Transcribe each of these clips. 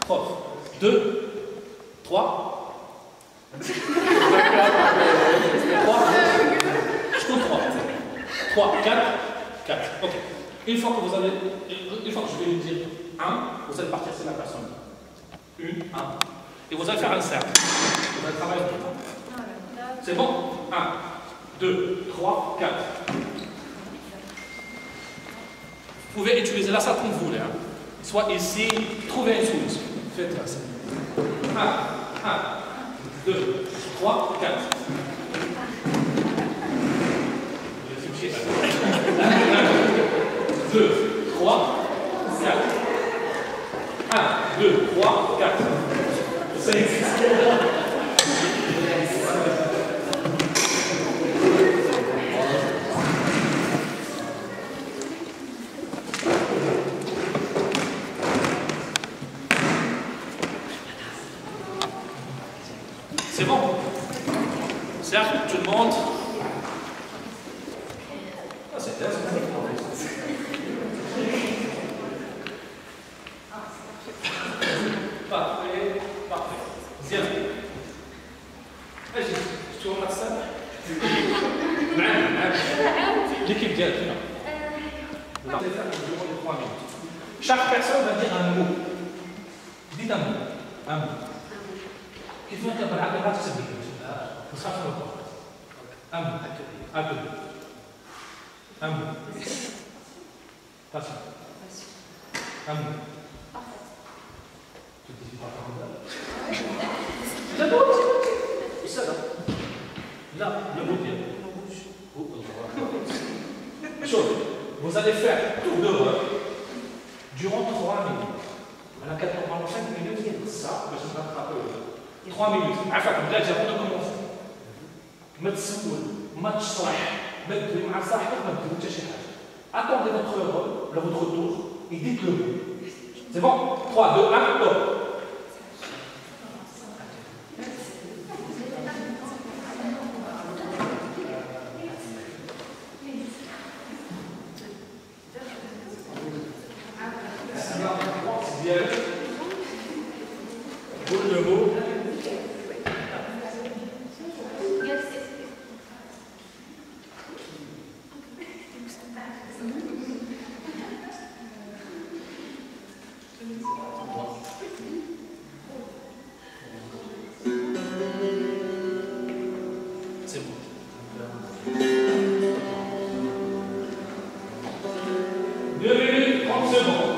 Strophe. 2, 3. 3. Je compte 3. 3, 4, 4. Ok. Une fois que je vais lui dire 1, vous allez partir sur la personne. 1, 1. Et vous allez faire un cercle. Vous allez travailler. C'est bon? 1, 2, 3, 4. Vous pouvez utiliser la salle comme vous voulez. Hein. Soit ici, trouvez une solution. Faites ça. 1, 2, 3, 4. 2, 3, 4. 1, 2, 3, 4. 5. C'est bon. Certes, tout le monde. Ah, c'est bien, c'est bien. Parfait, parfait. Bien. Allez, tu vois ça? L'équipe ديالك هنا. On va faire durant les 3 minutes. Chaque personne va dire un mot. Dites un mot. Un mot. كيف نكتب العقل تكتب بس خاف نقول un mot. Un peu. Un mot. Patient. Un mot. Là, le mot vient. Vous allez faire tour de rôle durant 3 minutes. À la 5 minutes, ça, je vais rattraper. 3 minutes. عفاك بلاتي avant de commencer. ما تسول، ما تشرح، ما تدوي مع صاحبك، ما تدوي حتى شي حاجة. Attendez votre rôle, votre tour, et dites le mot. C'est bon? 3, 2, 1, top. Le mot. C'est bon. 2 minutes, 30 secondes.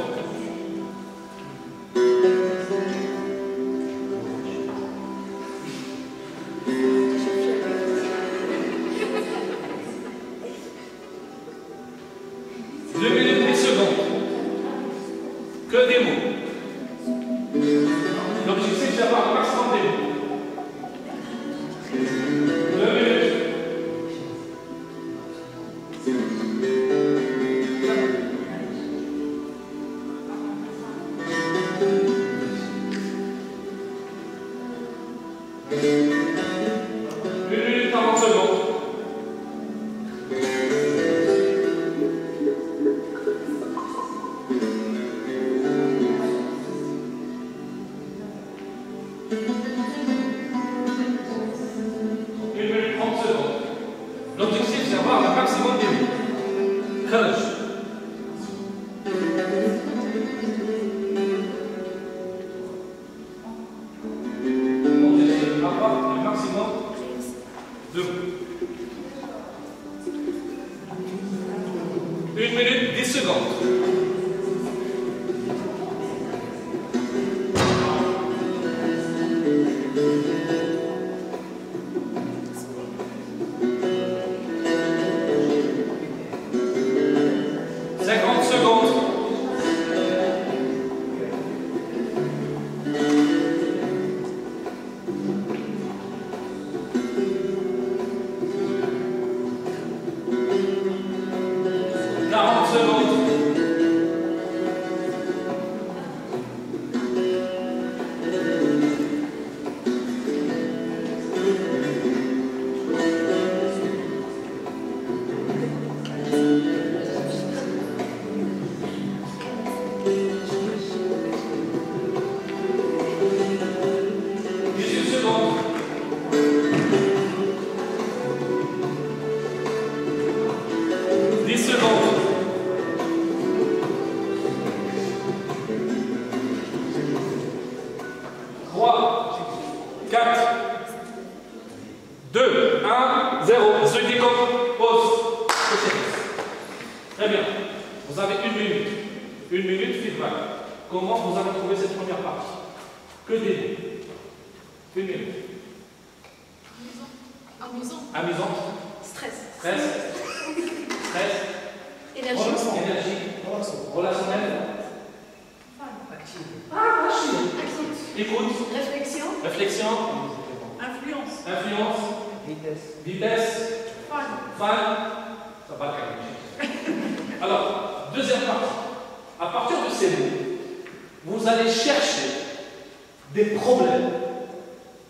Que des mots. L'objectif, c'est d'avoir un maximum des mots. 2 minutes. Une minute 40 secondes. L'objectif, c'est d'avoir un maximum de mots. Courage. L'objectif, avoir un maximum de mots. 1 minute, 10 secondes. comment vous allez trouver cette première partie. Que des mots. Une minute. Amusant. Amusant. Stress. Stress. Stress. Énergie. Énergie. Relationnel. Active. Ah, machine. Écoute. Réflexion. Réflexion. Influence. Influence. Vitesse. Vitesse. Fan. Ça va calmer. Alors, deuxième partie. À partir de ces mots, vous allez chercher des problèmes.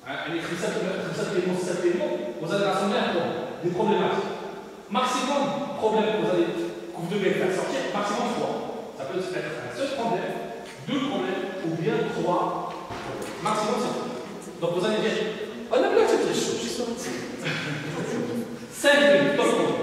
Un écrit ça, vous allez rassembler un point, des problématiques. Maximum problème que vous devez faire sortir, maximum 3. Ça peut être un seul problème, 2 problèmes ou bien 3 problèmes. Maximum c'est tout. Donc vous allez dire, on a plein de choses. 5 minutes, top problème.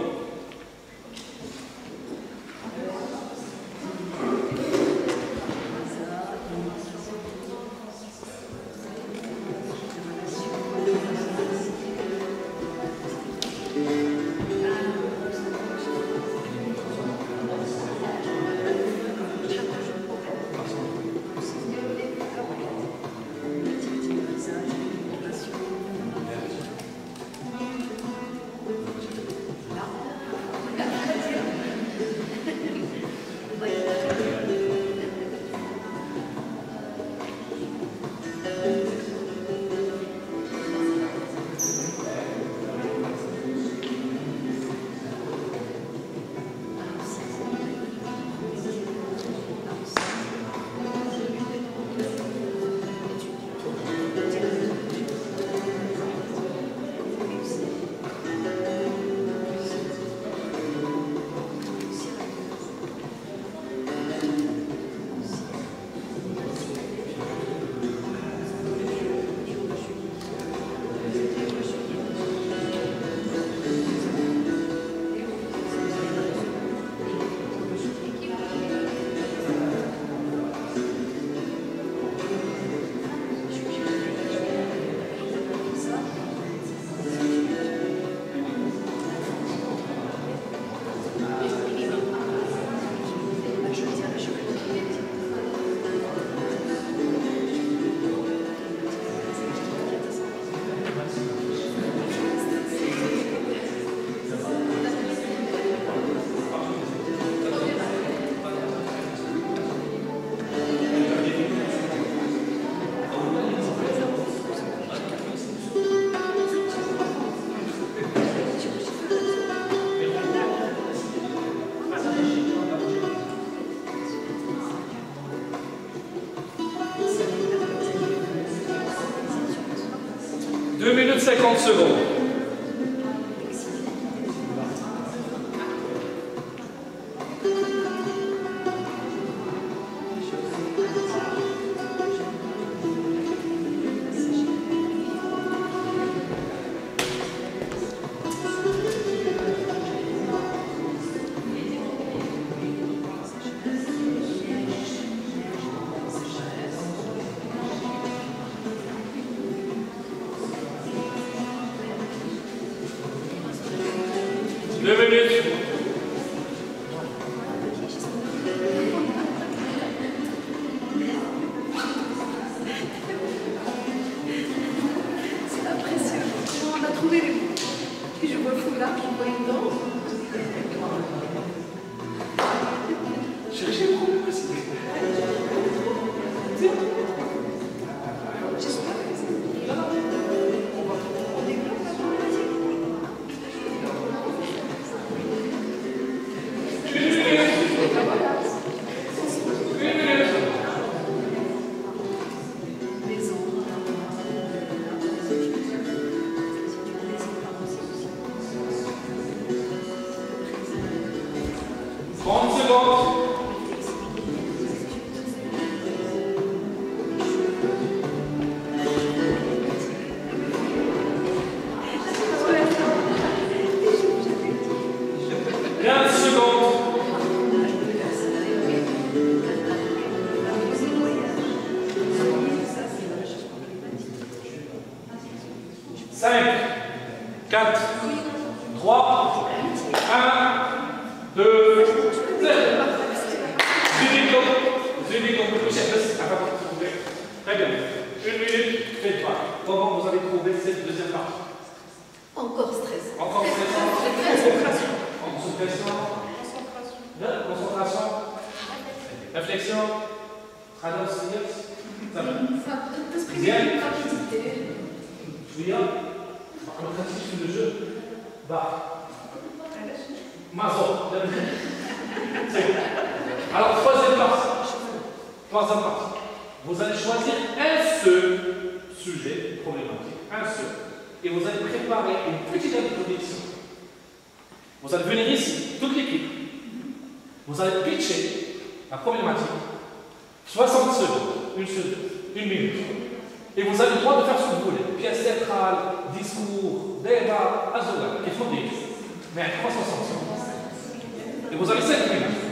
Deux minutes 50 secondes. Zénith, d'exprimer une rapidité. شوية ما خدتيش في le jeu. Mazot. Alors, troisième partie. Vous allez choisir un seul sujet problématique, un seul, et vous allez préparer une petite introduction. Vous allez venir ici, toute l'équipe. Vous allez pitcher la problématique. 60 secondes, une minute. Et vous avez le droit de faire ce que vous voulez. Pièce théâtrale, discours, débat, azola, qu'il faut dire. Mais à 360 secondes. Et vous avez 5 minutes.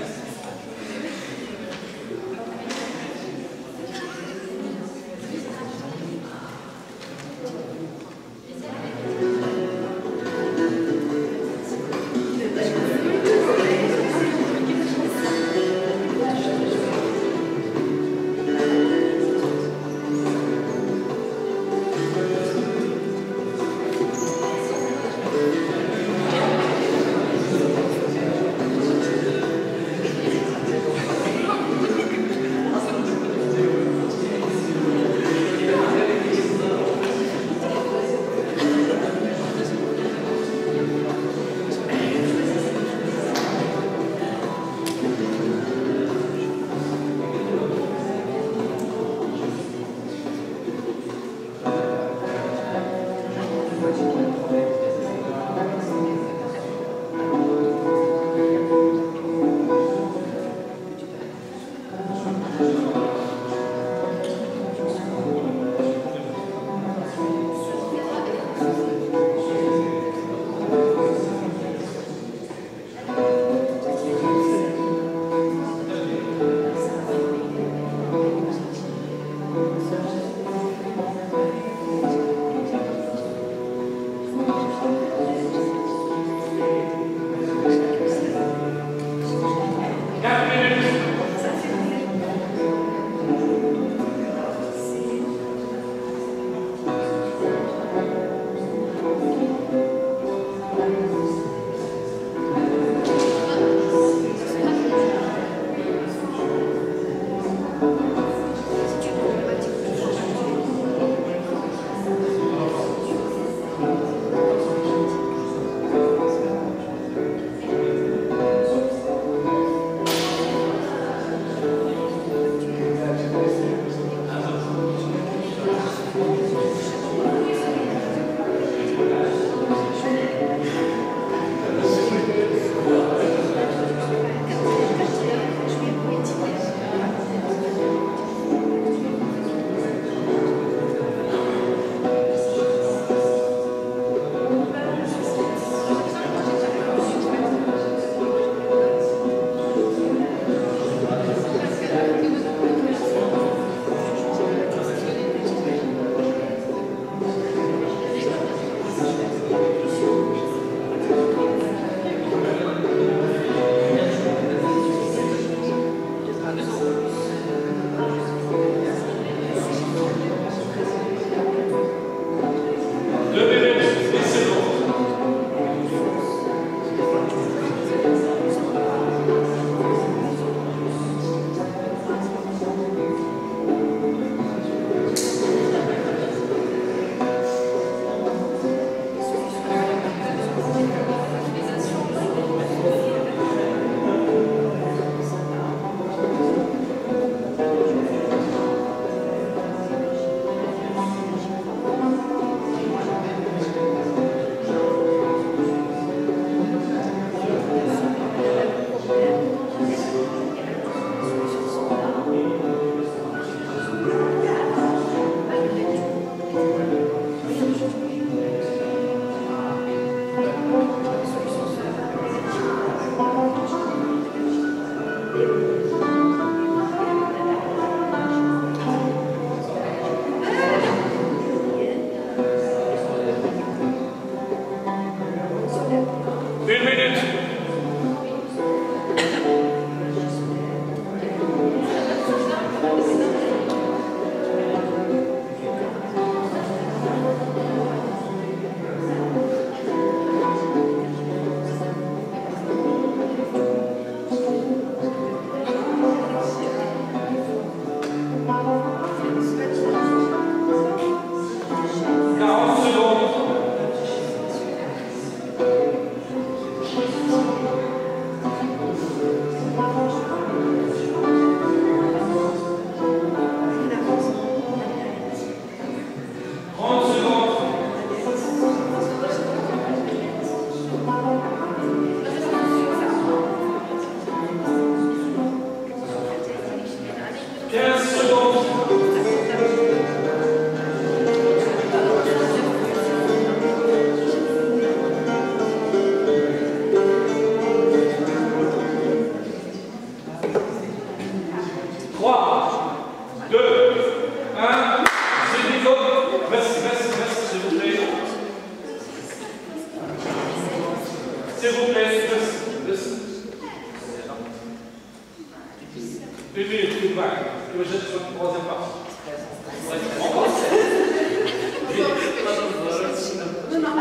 Non, non,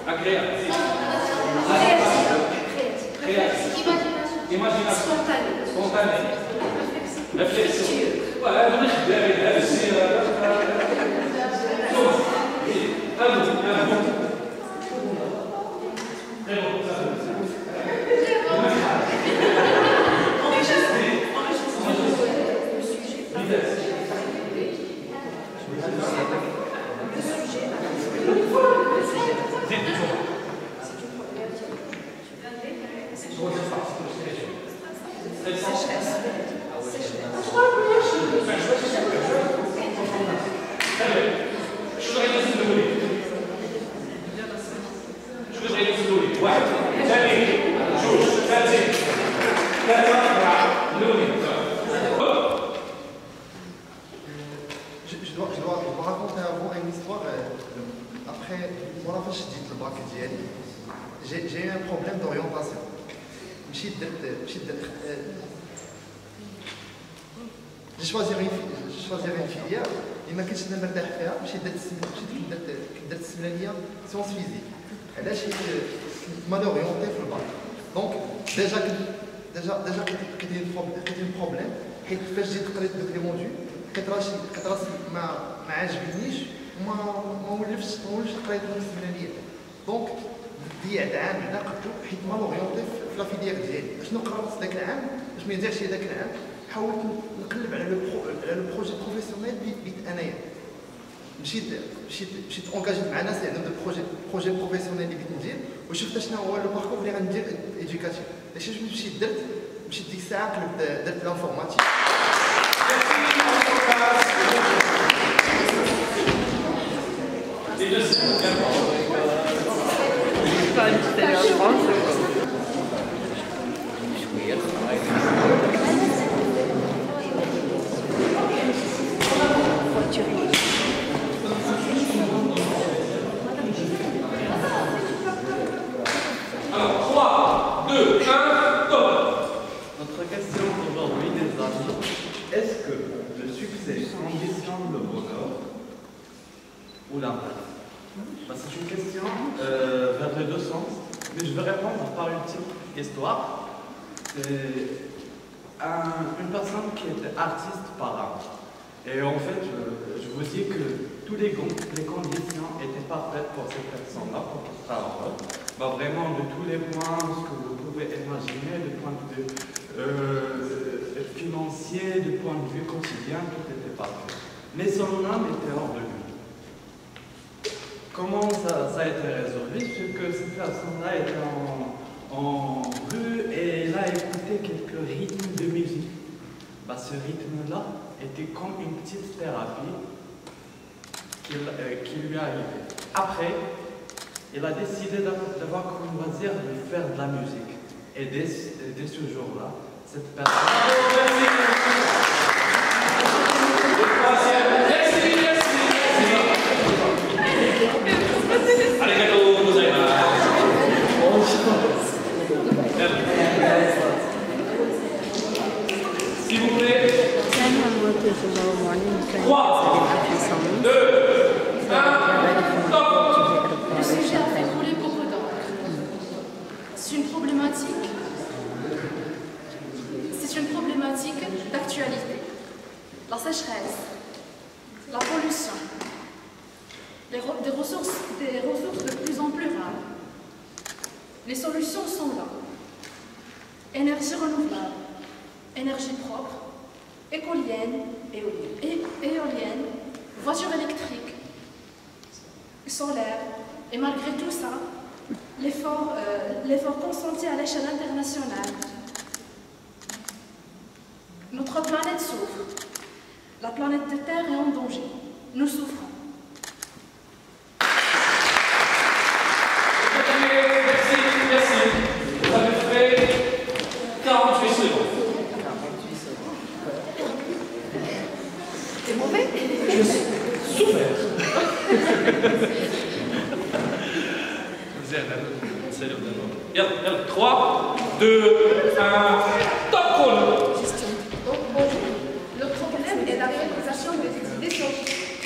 agréable. Créatif. Imagination. Spontané. Réflexion. Ouais, on est Je dois raconter à vous une histoire. Après, voilà, je dis le bac d'hier. J'ai eu un problème d'orientation. J'ai choisi une filière. Il m'a dit que je n'aimais pas faire. J'ai درت السمانية sciences physiques. علاش mal orienté في الباك. Donc déjà كاين problème. حيت فاش جيت قريت دوك لي موديول لقيت راسي ما عاجبنيش وما ولفتش قريت دوك السمانيات. دونك ضيعت عام هنا قلتو حيت مال اورينتي في لا فيليير ديالي. شنو قررت ذاك العام باش ما يضيعش هذاك العام؟ حاولت نقلب على لو بروجي بروفيسيونيل بيت انايا. مشيت اونكاجيت مع ناس اللي عندهم بروجي بروفيسيونيل اللي بغيت ندير وشفت شنو هو لو باركور اللي غندير ايدوكاتيف. داكشي مشيت ديك الساعه قلبت درت لانفورماتيك. Alors, 3, 2, 1, top. Notre question aujourd'hui, les amis, est-ce que le succès conditionne le bonheur ou l'inverse? C'est une question vers les deux sens, mais je vais répondre par une petite histoire. C'est une personne qui était artiste par art. Et en fait, je vous dis que toutes les conditions étaient parfaites pour cette personne-là, pour qu'elle soit heureux. Vraiment, de tous les points, ce que vous pouvez imaginer, du point de vue financier, du point de vue quotidien, tout était parfait. Mais son âme était hors de lui. Comment ça a été résolu? C'est que cette personne-là était en rue et elle a écouté quelques rythmes de musique. Ce rythme-là était comme une petite thérapie qui lui est arrivée. Après, il a décidé d'avoir comme loisir de faire de la musique. Et dès ce jour-là, cette personne... S'il vous plaît. 3, 2, 1, top. Le sujet a fait couler beaucoup d'encre. C'est une problématique d'actualité. La sécheresse, la pollution, des ressources de plus en plus rares. Les solutions sont là. Énergie renouvelable, énergie propre, éolienne, voiture électrique, solaire. Et malgré tout ça, l'effort consenti à l'échelle internationale. Notre planète souffre. La planète de Terre est en danger. Nous souffrons. Merci. Vous avez fait 48 secondes. C'est mauvais? Je suis souffert. يلا 3 2 1 top chrono. Donc bonjour. Le problème est la réalisation des idées scientifiques.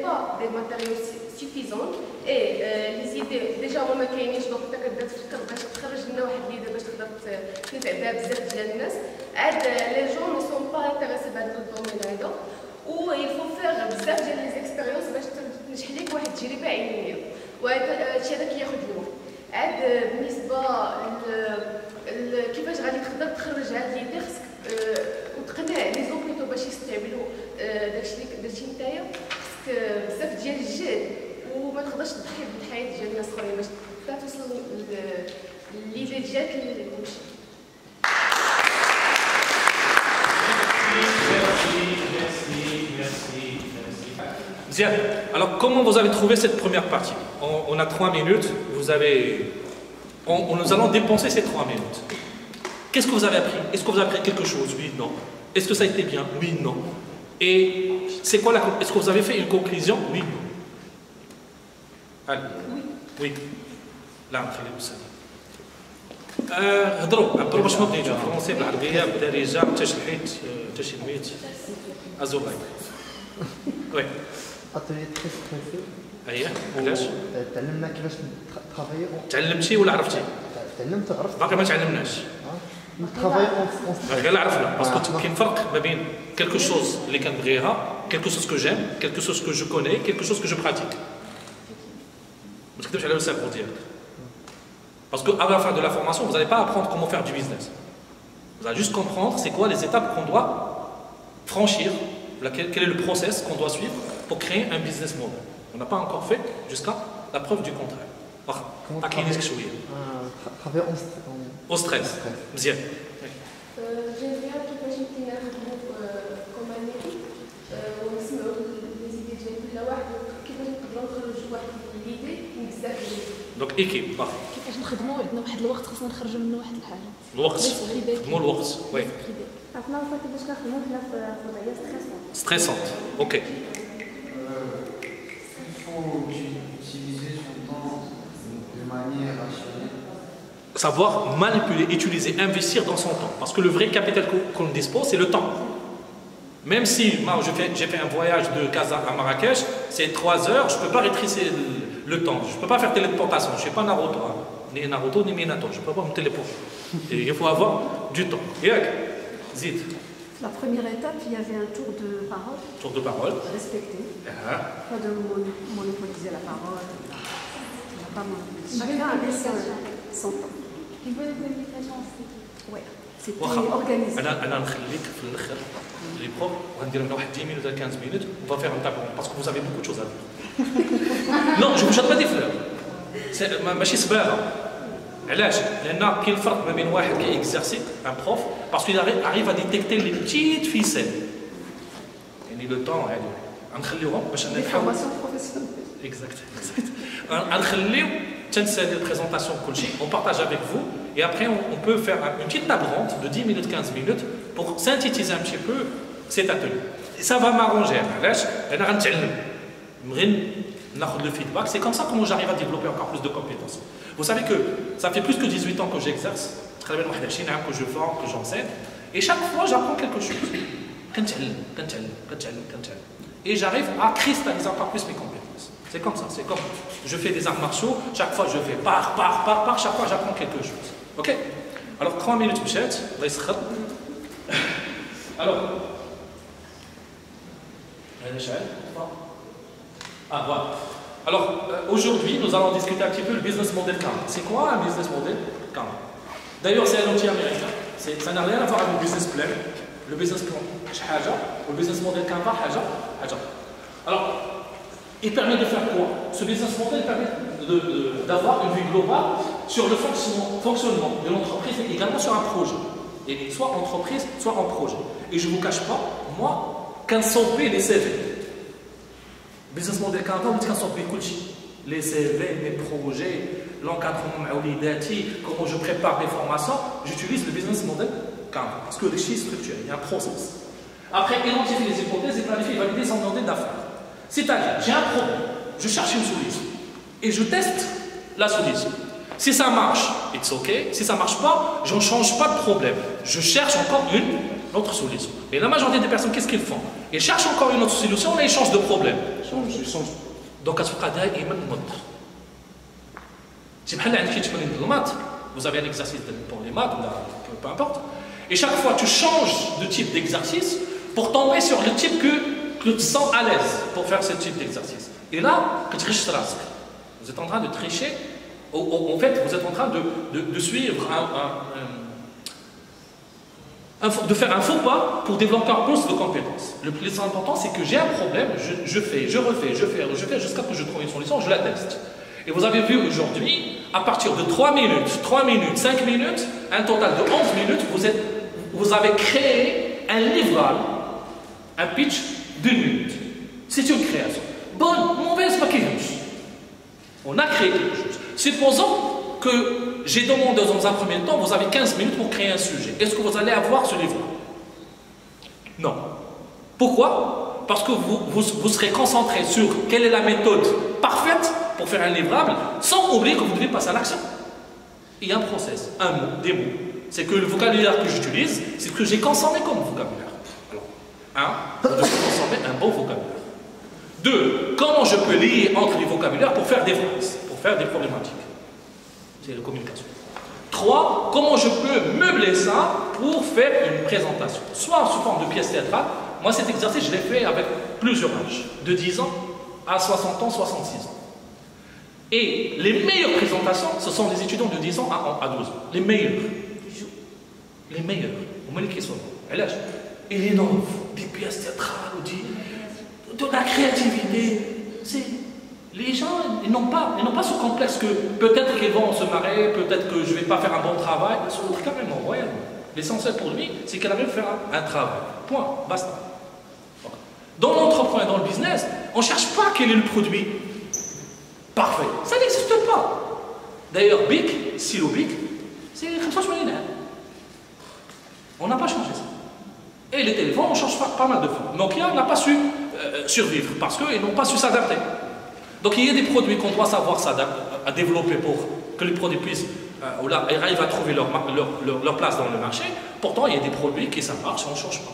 pas des matériaux suffisants et les idées déjà هما كاينينش دونك انت كتبدا تفكر باش تخرج لنا واحد اليد باش تقدر تنفع بها بزاف ديال الناس عاد لي جون نو سون با انتريسي بهذا الدومين هذا و il faut faire بزاف ديال لي زيكسبيريونس باش تنجح لك واحد التجربه علميه وهذا الشيء هذا كياخذ الوقت عاد بالنسبه كيفاش غادي تقدر تخرج هاد ليدي خصك وتقنع لي زوبيتو باش يستعملوا داكشي اللي درتي نتايا خصك بزاف ديال الجهد وما تقدرش تضحي بالحياه ديال الناس اخرين باش توصل ليدي ديالك للمشي. Bien. Alors, comment vous avez trouvé cette première partie? On a 3 minutes. Nous allons dépenser ces 3 minutes. Qu'est-ce que vous avez appris? Est-ce que vous avez appris quelque chose? Oui, non. Est-ce que ça a été bien? Oui, non. Et c'est quoi est-ce que vous avez fait une conclusion? Oui, non. Allez. Oui. Là, خلينا نسال. هضروا باش ما بديتو فرونسي بالعربيه بالدارجه حتى شي حيت حتى شي ميت ازوباي. وي. اتولي تري ستريسي. اييه علاش؟ تعلمنا كيفاش ترافايي. تعلمتي ولا عرفتي؟ تعلمت عرفت. باقي ما تعلمناش. ترافايي غير عرفنا باسكو كاين فرق ما بين quelque chose اللي كنبغيها quelque chose que j'aime quelque chose que je connais quelque chose que je pratique. ما تكتبش على السيرفو ديالك. Parce qu'à la fin de la formation, vous n'allez pas apprendre comment faire du business. Vous allez juste comprendre c'est quoi les étapes qu'on doit franchir, quel est le process qu'on doit suivre pour créer un business model. On n'a pas encore fait jusqu'à la preuve du contraire. Au stress. Bien. J'aime bien كيفاش يمكن نخدموا كومانيتي ونسمعوا لي زيدي ديال كل واحد كيفاش نقدروا نخرجوا واحد ليدي من بزاف ديال Donc équipe. كيفاش نخدموا عندنا واحد الوقت خصنا نخرجوا منه واحد الحاجه. الوقت. خدموا الوقت. وي. عرفنا كيفاش نخدموا حنا في وضعيه stressante. OK. Il faut utiliser son temps de manière rationnelle. Savoir manipuler, utiliser, investir dans son temps. Parce que le vrai capital qu'on dispose, c'est le temps. Même si moi, j'ai fait un voyage de Casa à Marrakech, c'est 3 heures, je ne peux pas rétrécir le temps. Je ne peux pas faire téléportation. Je ne suis pas Naruto. Hein. Ni Naruto, ni Minato. Je ne peux pas me téléporter. Et il faut avoir du temps. Zid. La première étape, il y avait un tour de parole. Tour de parole. Respecté. Pas de monopoliser la parole. On n'a pas monopolisé. Chacun avait son temps. Une bonne communication. Oui. C'était organisé. انا نخليك في الاخر لي بروف وغندير لنا واحد 10 minutes à 15 minutes on va faire un tableau parce que vous avez beaucoup de choses à dire. Non, je vous jette pas des fleurs. ماشي سباغه. علاش؟ لان كاين فرق ما بين واحد كي اكزرسي ان بروف parce qu'il arrive à détecter les petites ficelles. يعني لو طون هادي غنخليوهم باش نحاول exact. غنخليو تنسالي البريزونطاسيون كلشي on partage avec vous et après on peut faire une petite table ronde de 10 minutes 15 minutes pour synthétiser un petit peu cet atelier. Et ça va m'arranger علاش؟ انا غنتعلم غير ناخذ le feedback, c'est comme ça comment j'arrive à développer encore plus de compétences. Vous savez que ça fait plus que 18 ans que j'exerce, que je forme, que j'enseigne, et chaque fois j'apprends quelque chose. Et j'arrive à cristalliser encore plus mes compétences. C'est comme ça, c'est comme je fais des arts martiaux, chaque fois je fais par, chaque fois j'apprends quelque chose. Ok? Alors 3 minutes, Michel, alors, voilà. Alors, aujourd'hui, nous allons discuter un petit peu le business model Canva. C'est quoi un business model Canva? D'ailleurs, c'est un outil américain. Ça n'a rien à voir avec le business plan. Le business plan, le business model Canva, alors, il permet de faire quoi? Ce business model permet d'avoir une vue globale sur le fonctionnement de l'entreprise et également sur un projet. Et soit entreprise, soit en projet. Et je ne vous cache pas, moi, qu'un sauver les CV. Business model Canva, on dit qu'un sauver les CV, mes projets, l'encadrement, comment je prépare mes formations, j'utilise le business model Canva. Parce que les chiffres structurés, il y a un process. Après, identifier les hypothèses et planifier et valider son modèle d'affaires. C'est-à-dire, j'ai un problème, je cherche une solution. Et je teste la solution. Si ça marche, it's ok. Si ça ne marche pas, je ne change pas de problème. Je cherche encore une autre solution. Mais la majorité des personnes, qu'est-ce qu'ils font? Ils cherchent encore une autre solution, et ils changent de problème. Ils changent. Donc, à ce cas-là, ils mettent notre. Vous avez un exercice pour les maths, peu importe. Et chaque fois, tu changes de type d'exercice pour tomber sur le type que tu te sens à l'aise pour faire ce type d'exercice. Et là, vous êtes en train de tricher. En fait, vous êtes en train de suivre de faire un faux pas pour développer un plus de compétences. Le plus important, c'est que j'ai un problème, je fais, je refais, jusqu'à ce que je trouve une solution, je la teste. Et vous avez vu aujourd'hui, à partir de 3 minutes, 5 minutes, un total de 11 minutes, vous avez créé un livrable, un pitch d'1 minute. C'est une création. Bonne, mauvaise, pas quelque chose. On a créé quelque chose. Supposons que j'ai demandé dans un premier temps, vous avez 15 minutes pour créer un sujet. Est-ce que vous allez avoir ce livre? Non. Pourquoi? Parce que vous serez concentré sur quelle est la méthode parfaite pour faire un livrable, sans oublier que vous devez passer à l'action. Il y a un process, un mot, des mots. C'est que le vocabulaire que j'utilise, c'est ce que j'ai consommé comme vocabulaire. Alors, vous devez consommer un bon vocabulaire. 2, comment je peux lier entre les vocabulaires pour faire des phrases, pour faire des problématiques. C'est la communication. 3, comment je peux meubler ça pour faire une présentation, soit sous forme de pièce théâtrale. Moi, cet exercice, je l'ai fait avec plusieurs âges, de 10 ans à 60 ans, 66 ans. Et les meilleures présentations, ce sont les étudiants de 10 ans à 12 ans. Les meilleurs. Les meilleurs. Et les noms, des pièces théâtrales, de la créativité. Les gens, ils n'ont pas ce complexe que peut-être qu'ils vont se marrer, peut-être que je ne vais pas faire un bon travail. C'est carrément royal. L'essentiel pour lui, c'est qu'elle arrive à faire un travail. Point. Basta. Dans l'entrepreneuriat, dans le business, on ne cherche pas quel est le produit parfait. Ça n'existe pas. D'ailleurs, BIC, Silo BIC, c'est 25 millions. On n'a pas changé ça. Et les téléphones, on change pas mal de fois. Nokia n'a pas su survivre parce qu'ils n'ont pas su s'adapter. Donc il y a des produits qu'on doit savoir à développer pour que les produits puissent arrivent à trouver leur place dans le marché. Pourtant, il y a des produits qui ça marche, on ne change pas.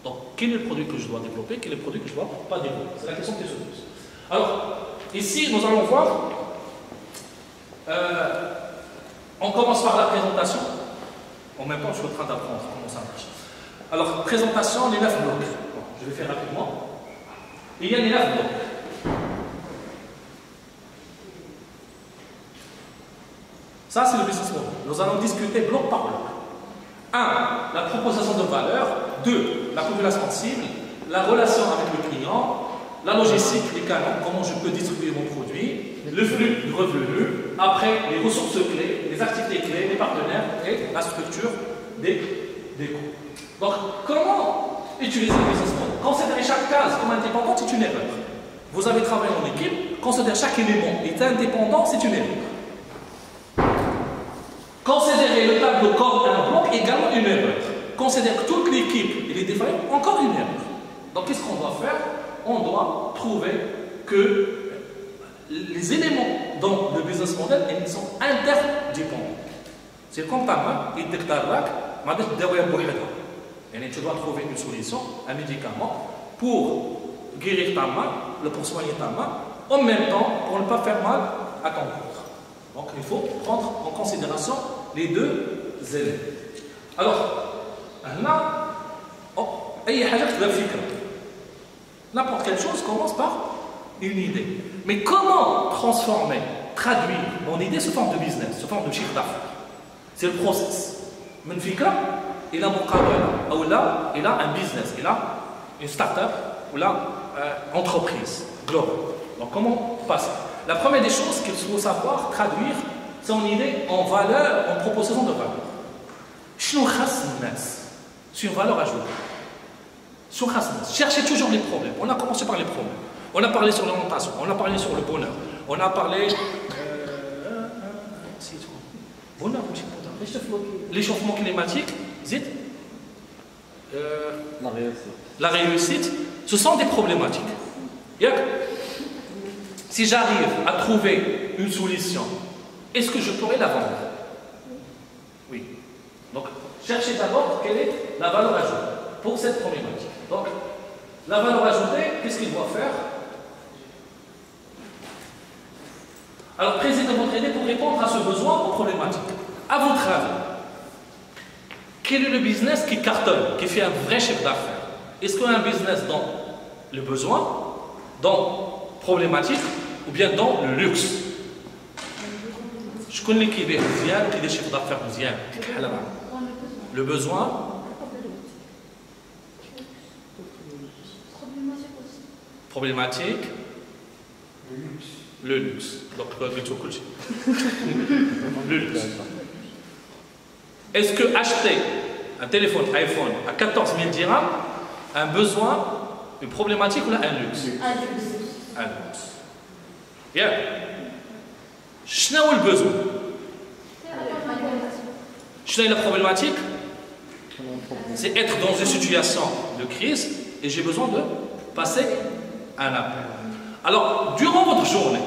Donc, quel est le produit que je dois développer, quel est le produit que je ne dois pas développer? C'est la question qui se pose. Alors, ici, nous allons voir, on commence par la présentation. En même temps, je suis en train d'apprendre comment ça marche. Alors, présentation, les 9 blocs. Bon, je vais faire rapidement. Il y a les 9 blocs. Ça, c'est le business model. Nous allons discuter bloc par bloc. 1. La proposition de valeur. 2. La population cible. La relation avec le client. La logistique, les canaux, comment je peux distribuer mon produit. Le flux de revenus. Après, les ressources clés, les activités clés, les partenaires et la structure des coûts. Donc, comment utiliser le business model? Considérer chaque case comme indépendante, c'est une erreur. Vous avez travaillé en équipe, considérer chaque élément est indépendant, c'est une erreur. Considérer le tableau comme un bloc est également une erreur. Considérer que toute l'équipe est défaillante, encore une erreur. Donc qu'est-ce qu'on doit faire? On doit trouver que les éléments dans le business model, ils sont interdépendants. C'est comme ta main, il te tu dois trouver une solution, un médicament, pour guérir ta main, pour soigner ta main, en même temps pour ne pas faire mal à ton corps. Donc il faut prendre en considération les deux éléments. Alors, là, n'importe quelle chose commence par une idée. Mais comment transformer, traduire mon idée sous forme de business, sous forme de chiffre d'affaires? C'est le process. من فكرة إلى مقابلة أو إلى un business, إلى une start-up ou là entreprise globale. Donc comment passer? La première des choses qu'il faut savoir traduire son idée en valeur, en proposition de valeur. C'est une valeur ajoutée. Cherchez toujours les problèmes. On a commencé par les problèmes. On a parlé sur l'orientation, on a parlé sur le bonheur, on a parlé bonheur, l'échauffement climatique, la réussite, ce sont des problématiques. Si j'arrive à trouver une solution, est-ce que je pourrais la vendre? Oui. Donc, cherchez d'abord quelle est la valeur ajoutée. pour cette problématique. Donc, la valeur ajoutée, qu'est-ce qu'il doit faire? Alors, présentez votre idée pour répondre à ce besoin aux problématiques. À votre avis, quel est le business qui cartonne, qui fait un vrai chiffre d'affaires? Est-ce qu'il y a un business dans le besoin, dans problématique, ou bien dans le luxe? Je connais qui est مزيان, qui a des chiffres d'affaires مزيان. Le besoin, problématique, le luxe. Donc, le luxe. Est-ce que acheter un téléphone iPhone à 14 000 dirhams, un besoin, une problématique ou là, un luxe? Un luxe. Bien. Qu'est-ce que le besoin? Qu'est-ce que la problématique? C'est être dans une situation de crise et j'ai besoin de passer un appel. Alors, durant votre journée,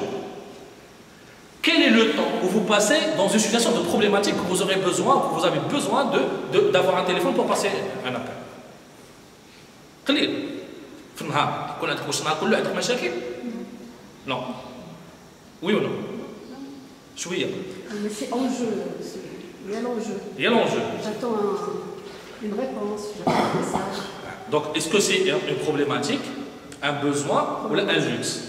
quel est le temps où vous passez dans une situation de problématique que vous aurez besoin, que vous avez besoin d'avoir un téléphone pour passer un appel? قليل في النهار يكون عندك واش النهار كله عندك مشاكل؟ Non. Oui ou non? شوية. Mais c'est enjeu. Il y a l'enjeu. Il y a l'enjeu. J'attends une réponse, j'attends un message. Donc, est-ce que c'est une problématique, un besoin ou un luxe?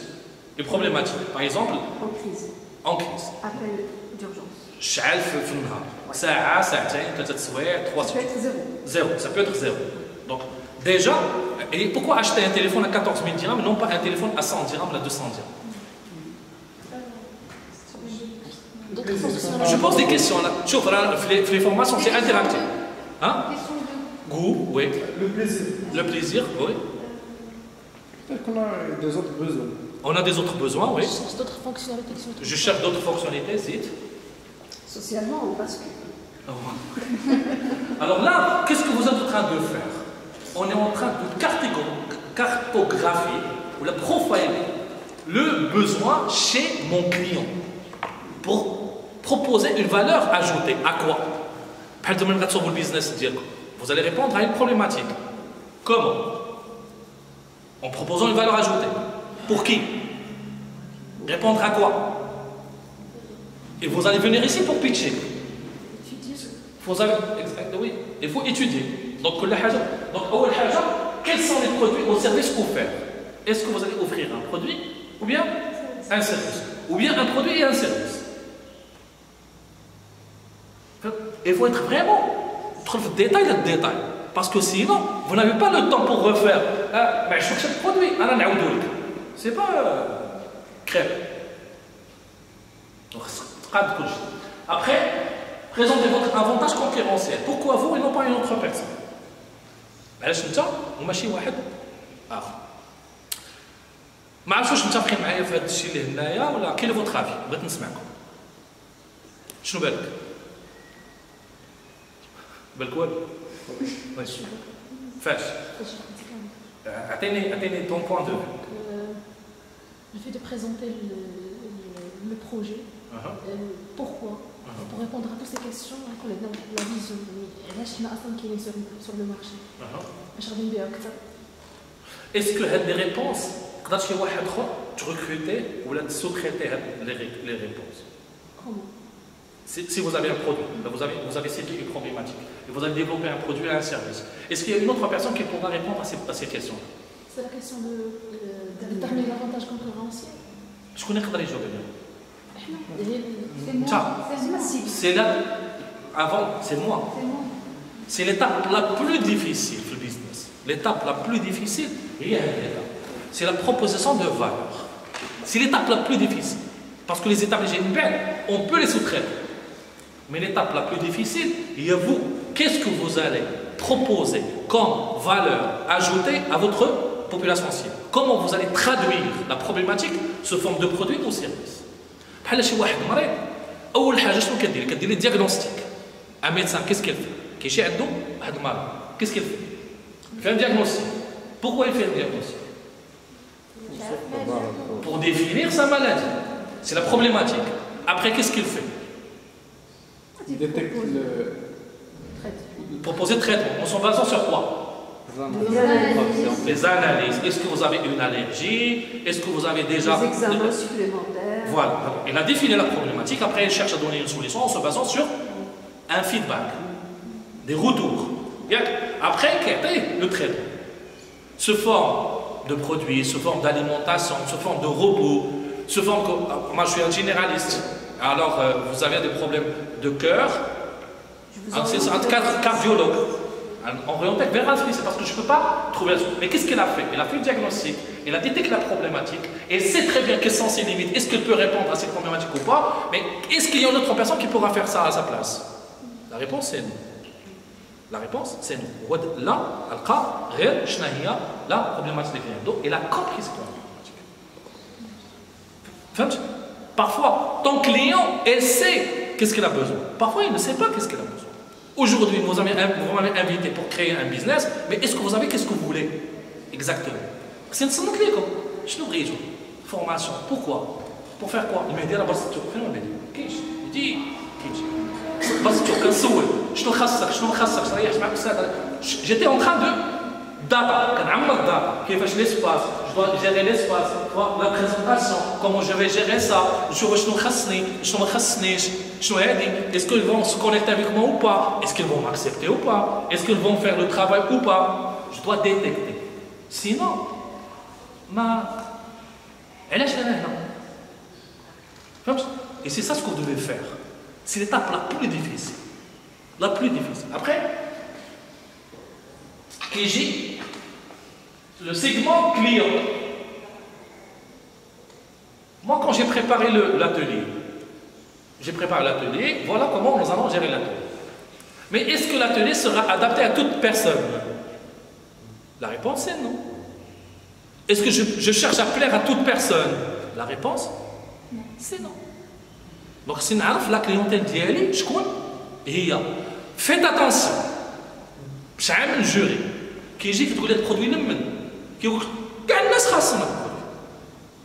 Une problématique, par exemple, En crise. en crise. Appel d'urgence. شعل في النهار ساعة ساعتين ثلاثة سوايع 3 Ça peut être zéro. Zéro, ça peut être zéro. Donc, déjà, et pourquoi acheter un téléphone à 14 000 dirhams et non pas un téléphone à 100 dirhams, à 200 dirhams? Je pose des questions là. Tu vois, les formations, c'est interactif. Hein? Goût, oui. Le plaisir. Le plaisir, oui. Peut-être qu'on a des autres besoins. On a des autres besoins, oui. Je cherche d'autres fonctionnalités qui sont Je cherche d'autres fonctionnalités, Zid. Socialement, on bascule. Alors là, qu'est-ce que vous êtes en train de faire? On est en train de cartographier ou la profiler le besoin chez mon client pour proposer une valeur ajoutée. À quoi? Vous allez répondre à une problématique. Comment? En proposant une valeur ajoutée. Pour qui? Répondre à quoi? Et vous allez venir ici pour pitcher. Oui, il faut étudier. Donc, quels sont les produits ou services offerts? Est-ce que vous allez offrir un produit ou bien un service? Ou bien un produit et un service? Il faut être vraiment trop le détail. Parce que sinon, vous n'avez pas le temps pour refaire. Je cherche le produit. C'est pas crème. Après, présentez votre avantage concurrentiel. Pourquoi vous et non pas une autre personne? علاش انت وماشي واحد اخر؟ ما عرفتش واش متفقين معايا في هذا الشيء اللي هنايا ولا كاين فوتر افي؟ بغيت نسمعكم. شنو بالك؟ بالك والو؟ فاش؟ اعطيني ton point de vue. Le fait de présenter le projet, pourquoi? Pour répondre à toutes ces questions, la vision, sur le marché. Est-ce que les réponses, tu recruter ou sous-traiter les réponses? Comment? Si vous avez un produit, vous avez cité une problématique, et vous avez développé un produit et un service, est-ce qu'il y a une autre personne qui pourra répondre à ces questions? C'est la question de déterminer l'avantage concurrentiel. Je connais que dans les jeux. C'est là, avant, c'est moi. C'est l'étape la plus difficile du business. L'étape la plus difficile, c'est la proposition de valeur. C'est l'étape la plus difficile. Parce que les étapes générales, on peut les sous-traiter. Mais l'étape la plus difficile, il y a vous. Qu'est-ce que vous allez proposer comme valeur ajoutée à votre population cible? Comment vous allez traduire la problématique sous forme de produit ou service? بحال شي واحد مريض اول حاجه شنو كدير لي دياغنوستيك ان ميدسان كيس كيل كيجي عنده واحد المرض كيس كيل fait un diagnostic. Pourquoi il fait un diagnostic? Pour définir sa maladie. C'est la problématique. Après, qu'est-ce qu'il fait? Il détecte le... Proposer traitement. En s'en basant sur quoi? Les analyses. Est-ce que vous avez une allergie? Est-ce que vous avez déjà... Des examens supplémentaires. Voilà. Il a défini la problématique. Après, il cherche à donner une solution en se basant sur un feedback, des retours. Après, le traitement. Ce forme de produits, ce forme d'alimentation, ce forme de repos, ce forme que... Moi, je suis un généraliste. Alors, vous avez des problèmes de cœur. C'est un cardiologue. Orienté vers un spécialiste, parce que je ne peux pas trouver la solution. Mais qu'est-ce qu'elle a fait? Elle a fait le diagnostic, elle a détecté la problématique, et elle sait très bien quelles sont ses limites. Est-ce qu'elle peut répondre à cette problématique ou pas? Mais est-ce qu'il y a une autre personne qui pourra faire ça à sa place? La réponse c'est non. La réponse c'est non. Là, la problématique des clients. Donc, elle a compris cette problématique. Parfois, ton client, elle sait qu'est-ce qu'il a besoin. Parfois, il ne sait pas qu'est-ce qu'il a besoin. Aujourd'hui, vous m'avez invité pour créer un business, mais est-ce que vous savez qu'est-ce que vous voulez exactement? C'est une seule clé. Je ne sais formation. Pourquoi? Pour faire quoi? Il m'a dit la base de il dit j'étais en train de data, l'espace, je dois gérer l'espace, la présentation, comment je vais gérer ça, est-ce qu'ils vont se connecter avec moi ou pas, est-ce qu'ils vont m'accepter ou pas, est-ce qu'ils vont faire le travail ou pas, je dois détecter. Sinon, et c'est ça ce que vous devez faire. C'est l'étape la plus difficile. La plus difficile. Après, KJ, le segment client. Moi, quand j'ai préparé l'atelier, voilà comment nous allons gérer l'atelier. Mais est-ce que l'atelier sera adapté à toute personne? La réponse est non. Est-ce que je cherche à plaire à toute personne? La réponse, c'est non. Donc, si nous avons la clientèle d'Yali, je crois, faites attention. Je suis un jury qui dit que vous voulez produire le même.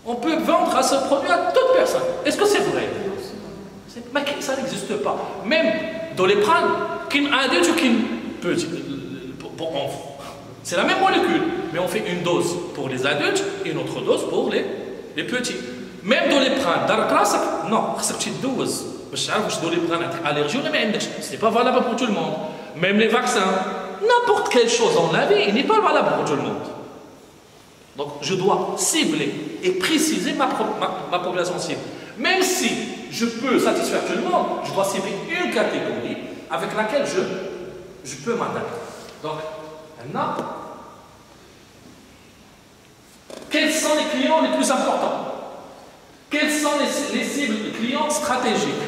On peut vendre à ce produit à toute personne. Est-ce que c'est vrai? Ça n'existe pas. Même dans les prendre, qu'un adulte ou qu'un petit. C'est la même molécule, mais on fait une dose pour les adultes et une autre dose pour les petits. Même dans les prendre, dans la classe, non, c'est une petite dose. Je sais pas si dans les prendre allergie ou pas, ce n'est pas valable pour tout le monde. Même les vaccins, n'importe quelle chose dans la vie, il n'est pas valable pour tout le monde. Donc, je dois cibler et préciser ma population cible. Même si je peux satisfaire tout le monde, je dois cibler une catégorie avec laquelle je peux m'adapter. Donc, maintenant, quels sont les clients les plus importants? Quels sont les cibles clients stratégiques?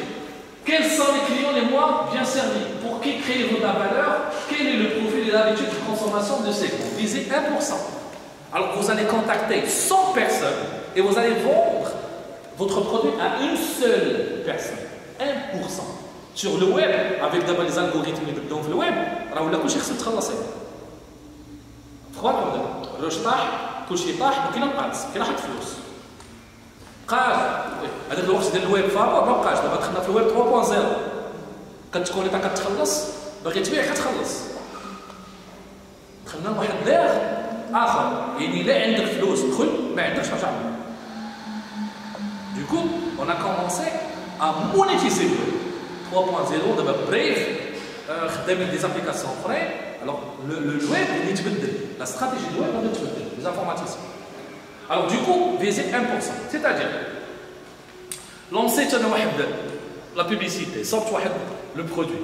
Quels sont les clients les moins bien servis? Pour qui créez-vous de la valeur? Quel est le profil et l'habitude de consommation de ces groupes? Visez 1%. Alors vous allez contacter 100 personnes et vous allez vendre votre produit à une seule personne. 1%. Sur le web, avec d'abord les algorithmes qui sont dans le web, on a couché sur le traitement. Trois comme le طاح كل شيء طاح وكاين نقص كاين واحد فلوس قال هذاك الوقت ديال الويب فابور ما بقاش دابا دخلنا في الويب 3.0 كتكون انت كتخلص باغي تبيع كتخلص دخلنا لواحد داغ اخر يعني لا عندك فلوس دخل ما عندكش ما تعمل. Du coup, on a commencé à monétiser le web 3.0 دابا بريف خدامين des applications اخرين. Alors, le web, il est la stratégie du web, les informaticiens. Alors, du coup, visez 1%. C'est-à-dire, lancer la publicité, sortir le produit.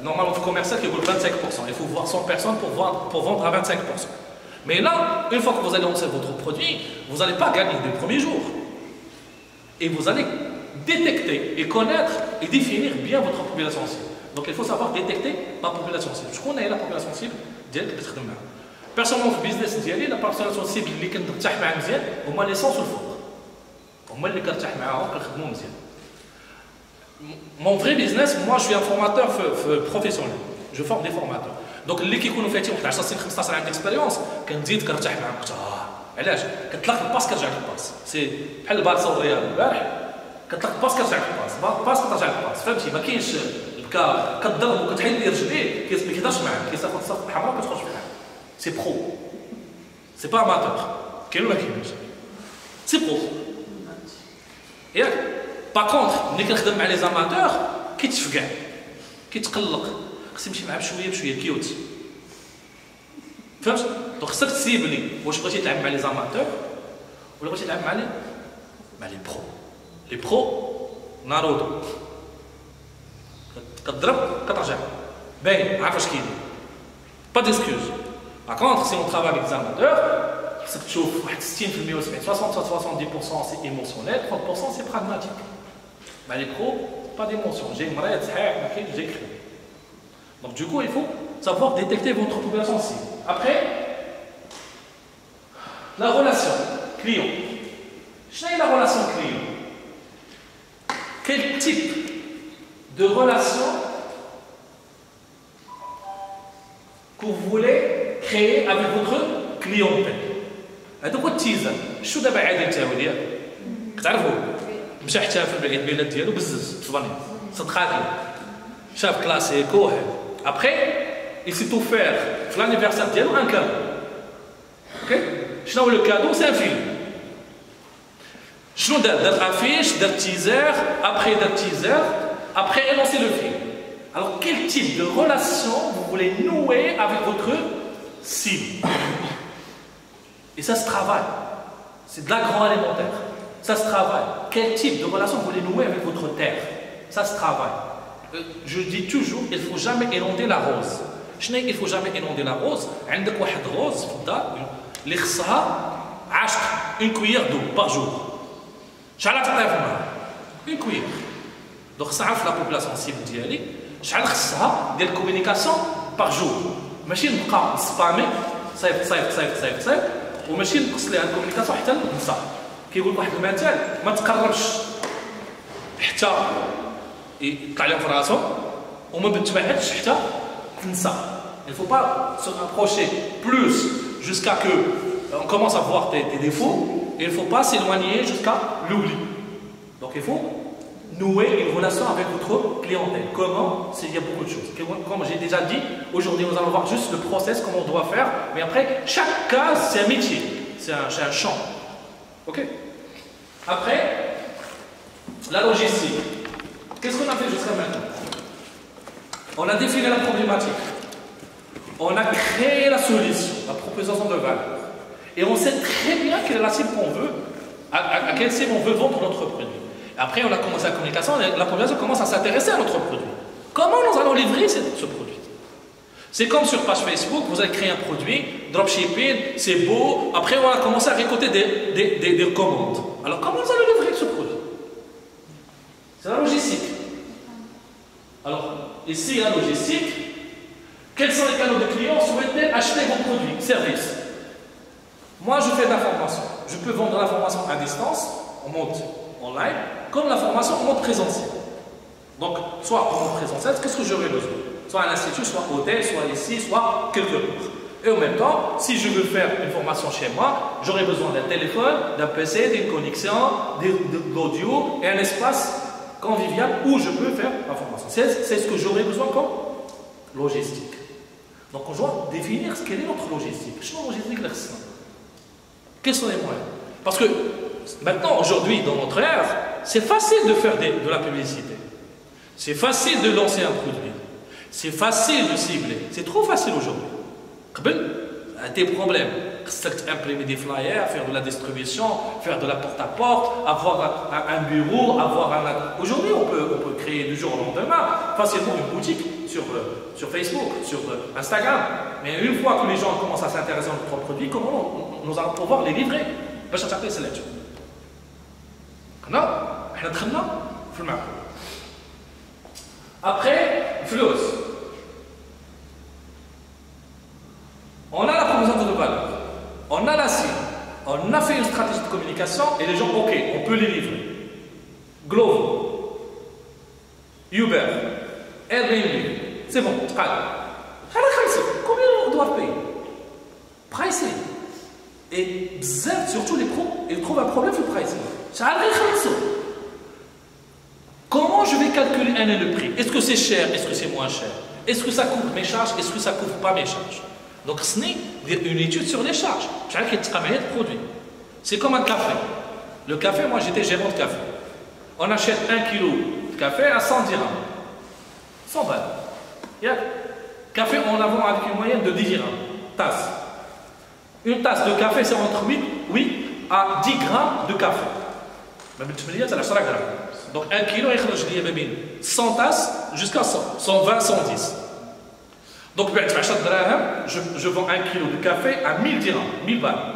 Normalement, le commercial qui vaut 25%. Il faut voir 100 personnes pour vendre à 25%. Mais là, une fois que vous allez lancer votre produit, vous n'allez pas gagner dès le premier jour. Et vous allez détecter et connaître et définir bien votre population cible. Donc il faut savoir détecter la population cible. Je connais la population cible ديالك اللي تخدم معاها. Personnellement في البيزنس ديالي la population cible اللي كنرتاح معاها مزيان هما لي سون الفوق. هما اللي كنرتاح معاهم كنخدموا مزيان. Mon vrai business, moi je suis un formateur professionnel. Je forme des formateurs. Donc اللي كيكونوا فايتين واحد 10 سنين 15 عام ديكسبيريونس كنزيد كنرتاح معاهم كثر. علاش؟ كتلاقي الباس كترجع الباس. سي بحال البارسا والريال البارح كتلاقي الباس كترجع الباس. باس كترجع الباس. فهمتي؟ ما كاينش كتضرب وكتحيد ليه رجليه ما كيهضرش معاك كياخذ الصف الحمراء وكتخرج في الحال سي برو سي با اماتور كاين ولا كاينش سي برو ياك باغ كونطخ ملي كنخدم مع لي زاماتور كيتفكع كيتقلق خصني نمشي معاه بشويه كيوت فهمت دونك خصك تسيبني واش بغيتي تلعب مع لي زاماتور ولا بغيتي تلعب مع لي برو لي برو ناروتو كتضرب كترجع باين عارف اش كاين با ديسكوز باغ كونطخ سي اون ترافاي افيك زاماتور خصك تشوف واحد 60% و 70% سي ايموسيونيل 30% سي براغماتيك مع لي برو با ديموسيون جاي مريض صحيح ما كاينش جاي كريم دونك du coup il faut savoir détecter votre population cible. Après la relation client. Quelle est la relation client? Quel type de relation que vous voulez créer avec votre clientèle? هذا هو التيزر. شو دابا عادي نتاوي ديالو؟ كتعرفوا مشى احتفل بالعيد ميلاد ديالو بزز في فاني صدقات له شاف كلاسيكو après il s'est offert في l'anniversaire ديالو un cadeau. OK شنو هو لو كادو؟ سي ان فيلم. شنو دار افيش دار تيزر après دار تيزر après énoncer le film. Alors quel type de relation vous voulez nouer avec votre cible? Et ça se travaille. C'est de l'agroalimentaire. Ça se travaille. Quel type de relation vous voulez nouer avec votre terre? Ça se travaille. Je dis toujours, il ne faut jamais éonder la rose. Il ne faut jamais éonder la rose. عندك واحد rose في الدار اللي خصها 10 une cuillère d'eau par jour. شحال تعطيها في الماء؟ une cuillère. Donc ça عرف la population cible ديالي شحال خصها ديال الكومونيكاسيون par jour. ماشي نبقى نسبامي صيفط وماشي نقص ليها الكومونيكاسيون حتى ننسى. كيقول لك واحد المثال ما تقربش حتى يطلع لهم في راسهم وما بتبعدش حتى تنسى. Il ne faut pas se rapprocher plus jusqu'à que on commence à voir des défauts et il ne faut pas s'éloigner jusqu'à l'oubli. Donc il faut nouer une relation avec votre clientèle. Comment? Il y a beaucoup de choses. Comme j'ai déjà dit, aujourd'hui nous allons voir juste le process, comment on doit faire, mais après chaque cas c'est un métier, c'est un champ. Ok? Après, la logistique. Qu'est-ce qu'on a fait jusqu'à maintenant? On a défini la problématique. On a créé la solution, la proposition de valeur. Et on sait très bien quelle est la cible qu'on veut, à quelle cible on veut vendre notre produit. Après, on a commencé la communication, la population commence à s'intéresser à notre produit. Comment nous allons livrer ce produit? C'est comme sur page Facebook, vous avez créé un produit, dropshipping, c'est beau, après on a commencé à récolter des commandes. Alors comment nous allons livrer ce produit? C'est la logistique. Alors, ici, la logistique, quels sont les canaux de clients souhaitent acheter vos produits, services? Moi, je fais de la formation. Je peux vendre la formation à distance, en mode online, comme la formation en mode présentiel. Donc, soit en mode présentiel, qu'est-ce que j'aurais besoin? Soit à l'institut, soit au hôtel, soit ici, soit quelque part. Et en même temps, si je veux faire une formation chez moi, j'aurai besoin d'un téléphone, d'un PC, d'une connexion, de l'audio et un espace convivial où je peux faire ma formation. C'est ce que j'aurais besoin comme logistique. Donc on doit définir ce qu'est notre logistique. Quels sont les moyens? Parce que maintenant, aujourd'hui, dans notre ère, c'est facile de faire de la publicité. C'est facile de lancer un produit. C'est facile de cibler. C'est trop facile aujourd'hui. Des problèmes. Imprimer des flyers, faire de la distribution, faire de la porte-à-porte, avoir un bureau, avoir un... Aujourd'hui, on peut créer du jour au lendemain facilement une boutique sur Facebook, sur Instagram. Mais une fois que les gens commencent à s'intéresser à notre produit, comment nous allons pouvoir les livrer? Après, flux. On a la proposition de valeur. On a la cible, on a fait une stratégie de communication et les gens, ok, on peut les livrer. Glovo, Uber, Airbnb, c'est bon, combien on doit payer? Pricing. Et surtout les pros, ils trouvent un problème sur le pricing. Comment comment je vais calculer le prix? Est-ce que c'est cher? Est-ce que c'est moins cher? Est-ce que ça couvre mes charges? Est-ce que ça couvre pas mes charges? Donc, ce n'est une étude sur les charges. C'est comme un café. Le café, moi j'étais gérant de café. On achète 1 kg de café à 100 dirhams. 100 balles. Café, on la vend avec une moyenne de 10 dirhams. Tasse. Une tasse de café, c'est entre 8 à 10 grammes de café. Donc 1 kg, il 100 tasses jusqu'à 100, 120, 110. Donc je vends 1 kg de café à 1000 dirhams, 1000 balles.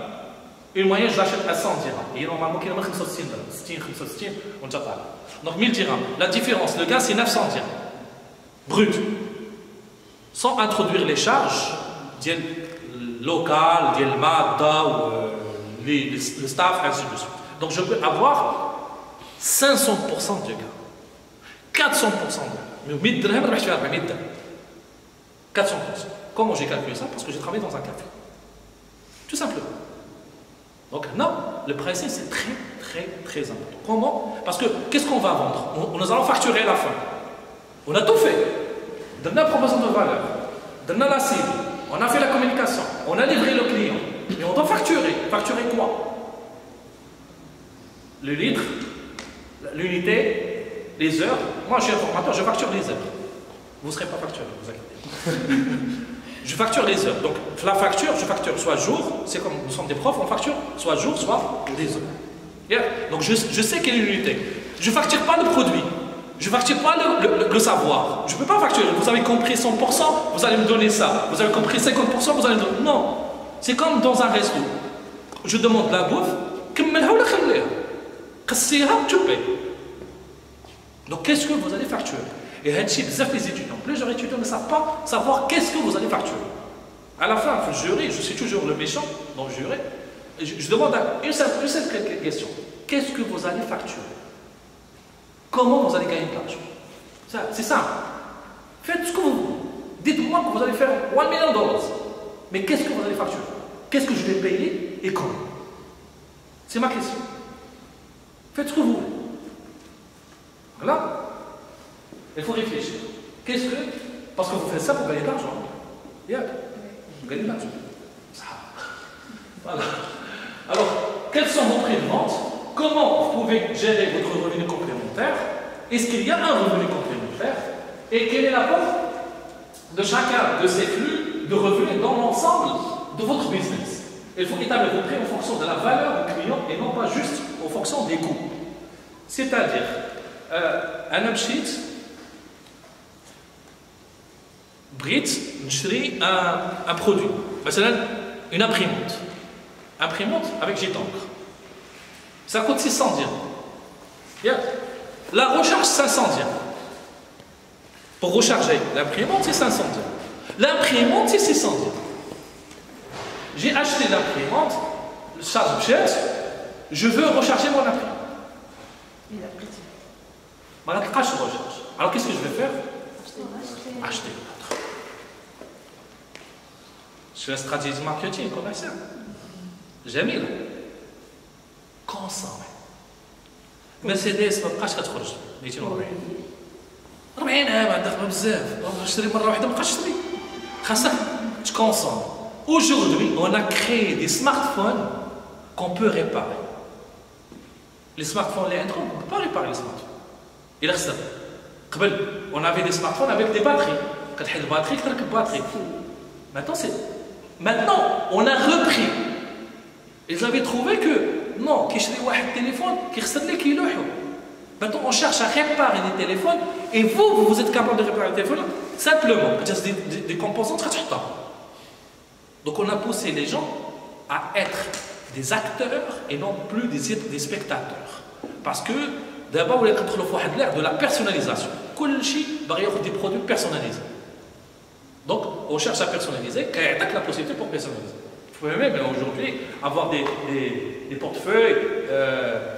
Une moyenne, je l'achète à 100 dirhams. Et normalement, il y a 65 dirhams. Donc 1000 dirhams. La différence, le gaz, c'est 900 dirhams. Brut. Sans introduire les charges locales, le MADA ou le staff, ainsi de suite. Donc je peux avoir 500% de gars, 400% de gars. Mais 1000 dirhams, je vais faire 1000 dirhams. 400%. Comment j'ai calculé ça? Parce que j'ai travaillé dans un café. Tout simplement. Donc non, le pricing c'est très important. Comment? Parce que qu'est-ce qu'on va vendre? Nous allons facturer à la fin. On a tout fait. Donner la proposition de valeur, donner la cible, on a fait la communication, on a livré le client. Mais on doit facturer. Facturer quoi? Le litre, l'unité, les heures. Moi je suis informateur, je facture les heures. Vous ne serez pas facturé, vous inquiétez. Je facture les heures. Donc, la facture, je facture soit jour, c'est comme nous sommes des profs, on facture soit jour, soit des heures. Yeah. Donc, je sais quelle est l'unité. Je ne facture pas le produit. Je ne facture pas le savoir. Je ne peux pas facturer. Vous avez compris 100%, vous allez me donner ça. Vous avez compris 50%, vous allez me donner. Non. C'est comme dans un resto. Je demande la bouffe, tu payes. Donc, qu'est-ce que vous allez facturer? Et les étudiants, plusieurs étudiants ne savent pas savoir qu'est-ce que vous allez facturer. À la fin, il faut jurer, je suis toujours le méchant dans le jury. Je demande une seule question. Qu'est-ce que vous allez facturer? Comment vous allez gagner de l'argent? C'est simple. Faites ce que vous voulez. Dites-moi que vous allez faire $1 million. Mais qu'est-ce que vous allez facturer? Qu'est-ce que je vais payer et comment? C'est ma question. Faites ce que vous voulez. Voilà. Il faut réfléchir. Qu'est-ce que... Parce que vous faites ça pour gagner de l'argent. Vous gagnez de l'argent. Voilà. Alors, quels sont vos prix de vente? Comment vous pouvez gérer votre revenu complémentaire? Est-ce qu'il y a un revenu complémentaire? Et quel est l'apport de chacun de ces flux de revenus dans l'ensemble de votre business? Il faut établir vos prix en fonction de la valeur du client et non pas juste en fonction des coûts. C'est-à-dire, un upsheet, Brit, نشتري un produit, une imprimante. Imprimante avec jet d'encre. Ça coûte 600 dirhams. La recharge, 500 dirhams. Pour recharger l'imprimante, c'est 500 dirhams. L'imprimante, c'est 600 dirhams. J'ai acheté l'imprimante, le charge objet, je veux recharger mon imprimante. Je ne recharge. Alors qu'est-ce que je vais faire? Acheter. Je fais une stratégie marketing commerciale. جميلة. consommer. مرسيدس ما بقاش كتخرج 240. 40 عام عندك بزاف. نشري مرة واحدة ما بقاش تشري. خاصك تكونسوم. Aujourd'hui, on a créé des smartphones qu'on peut réparer. Les smartphones, on ne peut pas réparer les smartphones. Il reste. On avait des smartphones avec des batteries. Quand tu as une batterie, tu as une batterie. Maintenant, on a repris. Ils avaient trouvé que non, qui cherchait un téléphone, qui restait qui le. Maintenant, on cherche à réparer des téléphones et vous êtes capable de réparer un téléphone simplement. Peut-être des composants très très temps. Donc, on a poussé les gens à être des acteurs et non plus des spectateurs. Parce que d'abord, on est l'ère de la personnalisation. Des produits personnalisés. Donc, on cherche à personnaliser, qu'il la possibilité pour personnaliser. Vous pouvez même aujourd'hui avoir des portefeuilles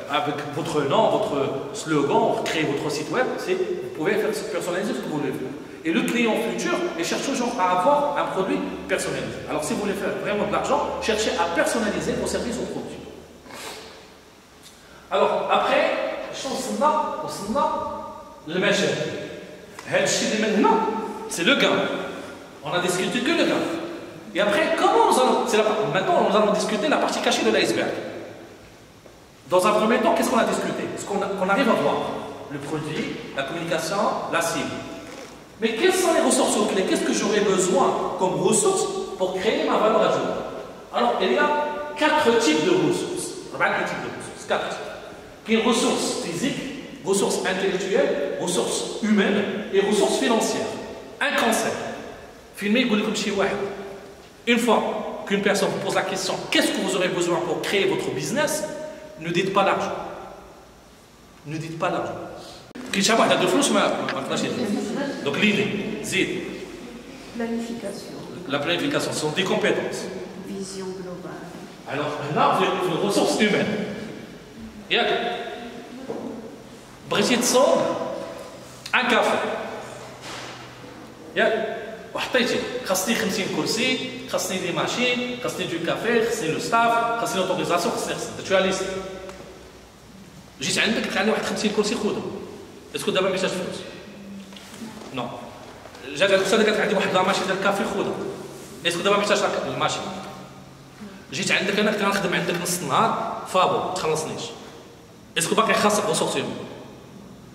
avec votre nom, votre slogan, créer votre site web. Vous pouvez faire personnaliser ce que vous voulez faire. Et le client futur, il cherche toujours à avoir un produit personnalisé. Alors, si vous voulez faire vraiment de l'argent, cherchez à personnaliser vos services ou produits. Alors, après, le machin. C'est le gain. On a discuté que le gain. Et après, comment nous allons. Maintenant, nous allons discuter la partie cachée de l'iceberg. Dans un premier temps, qu'est-ce qu'on a discuté? Ce qu'on arrive à voir. Le produit, la communication, la cible. Mais quelles sont les ressources clés? Qu'est-ce que j'aurais besoin comme ressources pour créer ma valeur ajoutée? Alors, il y a 4 types de ressources. 4 types. Qui sont ressources physiques, ressources intellectuelles, ressources humaines et ressources financières. Un concept. Filmer, une fois qu'une personne vous pose la question qu'est-ce que vous aurez besoin pour créer votre business, ne dites pas l'argent. Ne dites pas l'argent. Donc l'idée, c'est Planification. la planification, ce sont des compétences. Vision globale. Alors là, vous avez une ressource humaine. Brigitte Song, un café. وحطيتي خاصني 50 كرسي خاصني دي ماشين خاصني دو كافي خاصني لو ستاف خاصني لوتوريزاسيون خاصني درتو على ليست جيت عندك قلت لي واحد 50 كرسي خذهم اسكو دابا ما محتاجش فلوس نو جات عندك الاستاذه قالت عندي واحد لا ماشين ديال الكافي خذها اسكو دابا محتاج الماشين جيت عندك انا كنت غنخدم عندك نص النهار فابو ما تخلصنيش اسكو باقي خاصك ريسورس هيومن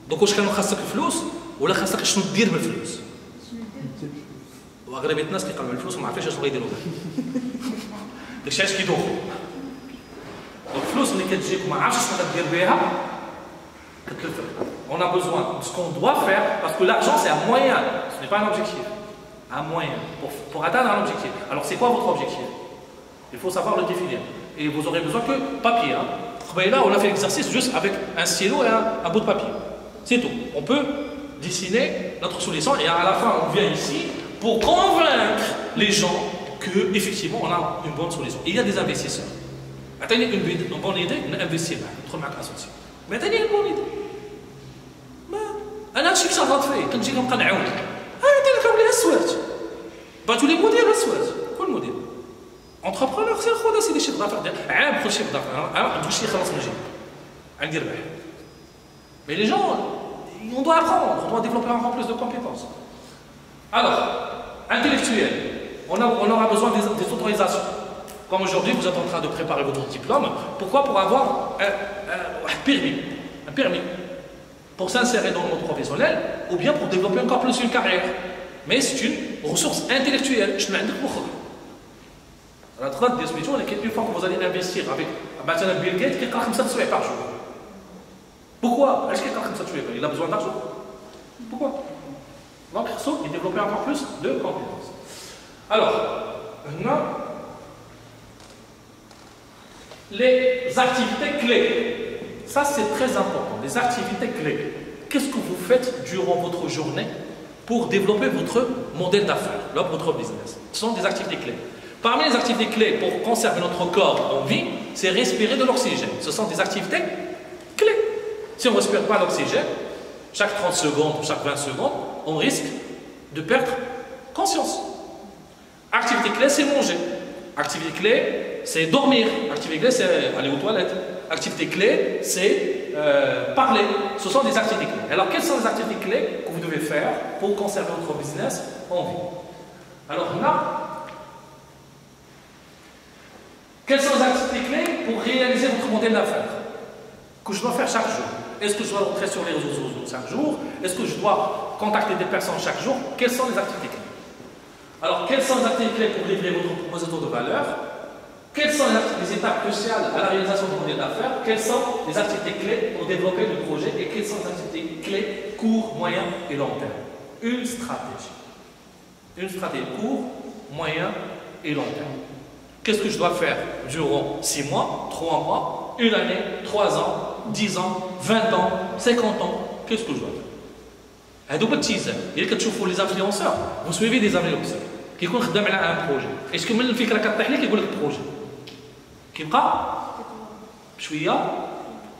دوك واش كانوا خاصك الفلوس ولا خاصك شنو دير بالفلوس واغلبيه الناس كيقلبوا على الفلوس وما عارفينش اشنو غيديروا بها داكشي علاش كيدوخوا الفلوس اللي كتجيك وما عارفش شنو غدير بها كتلفك on a besoin de ce qu'on doit faire parce que l'argent c'est un moyen ce n'est pas un objectif un moyen pour atteindre un objectif alors c'est quoi votre objectif il faut savoir le définir et vous aurez besoin que papier là on a fait l'exercice juste avec un stylo et un bout de papier c'est tout on peut dessiner notre solution et à la fin on vient ici pour convaincre les gens qu'effectivement on a une bonne solution. Il y a des investisseurs. Attendez une bonne idée, on investit là, notre marque associée. Mais attendez une bonne idée. أنا هادشي كنت غلط فيه، كنجي كنبقى نعاود. دير لكم ليها السوات. بعثوا لي مدير السوات، كل مدير. انتربرونور سير خذ سيدي شي ضافر عام خذ شي ضافر، عام دوك شي خلاص من جيب. عندي ربح. Mais les gens, on doit apprendre, on doit développer encore plus de compétences. Alors, intellectuel, on aura besoin des autorisations. Comme aujourd'hui, vous êtes en train de préparer votre diplôme. Pourquoi? Pour avoir un permis. Pour s'insérer dans le monde professionnel, ou bien pour développer encore plus une carrière. Mais c'est une ressource intellectuelle. Je ne une fois que vous allez investir avec Bill Gates, qui a 5 سوايع par jour. Pourquoi? Il a besoin d'argent. Pourquoi? Donc, il développer encore plus de compétences. Alors, maintenant, les activités clés. Ça, c'est très important. Les activités clés. Qu'est-ce que vous faites durant votre journée pour développer votre modèle d'affaires, votre business? Ce sont des activités clés. Parmi les activités clés pour conserver notre corps en vie, c'est respirer de l'oxygène. Ce sont des activités clés. Si on ne respire pas l'oxygène, chaque 30 secondes, chaque 20 secondes, on risque de perdre conscience. Activité clé, c'est manger. Activité clé, c'est dormir. Activité clé, c'est aller aux toilettes. Activité clé, c'est parler. Ce sont des activités clés. Alors, quelles sont les activités clés que vous devez faire pour conserver votre business en vie? Alors là, quelles sont les activités clés pour réaliser votre modèle d'affaires que je dois faire chaque jour? Est-ce que je dois rentrer sur les réseaux sociaux chaque jour? Est-ce que je dois contacter des personnes chaque jour? Quelles sont les activités clés? Alors, quelles sont les activités clés pour livrer votre proposition de valeur? Quelles sont les étapes cruciales à la réalisation du modèle d'affaires? Quelles sont les activités clés pour développer le projet? Et quelles sont les activités clés court, moyen et long terme? Une stratégie. Une stratégie court, moyen et long terme. Qu'est-ce que je dois faire durant 6 mois, 3 mois, 1 année, 3 ans, 10 ans, 20 ans, 50 ans? Qu'est-ce que je dois faire? هادو بالتيزان الا كتشوفوا لي زانفلونسور vous suivez des influenceurs كيكون خدام على ان بروجي اش كمل الفكره كطيح ليه كيقول لك بروجي كيبقى بشويه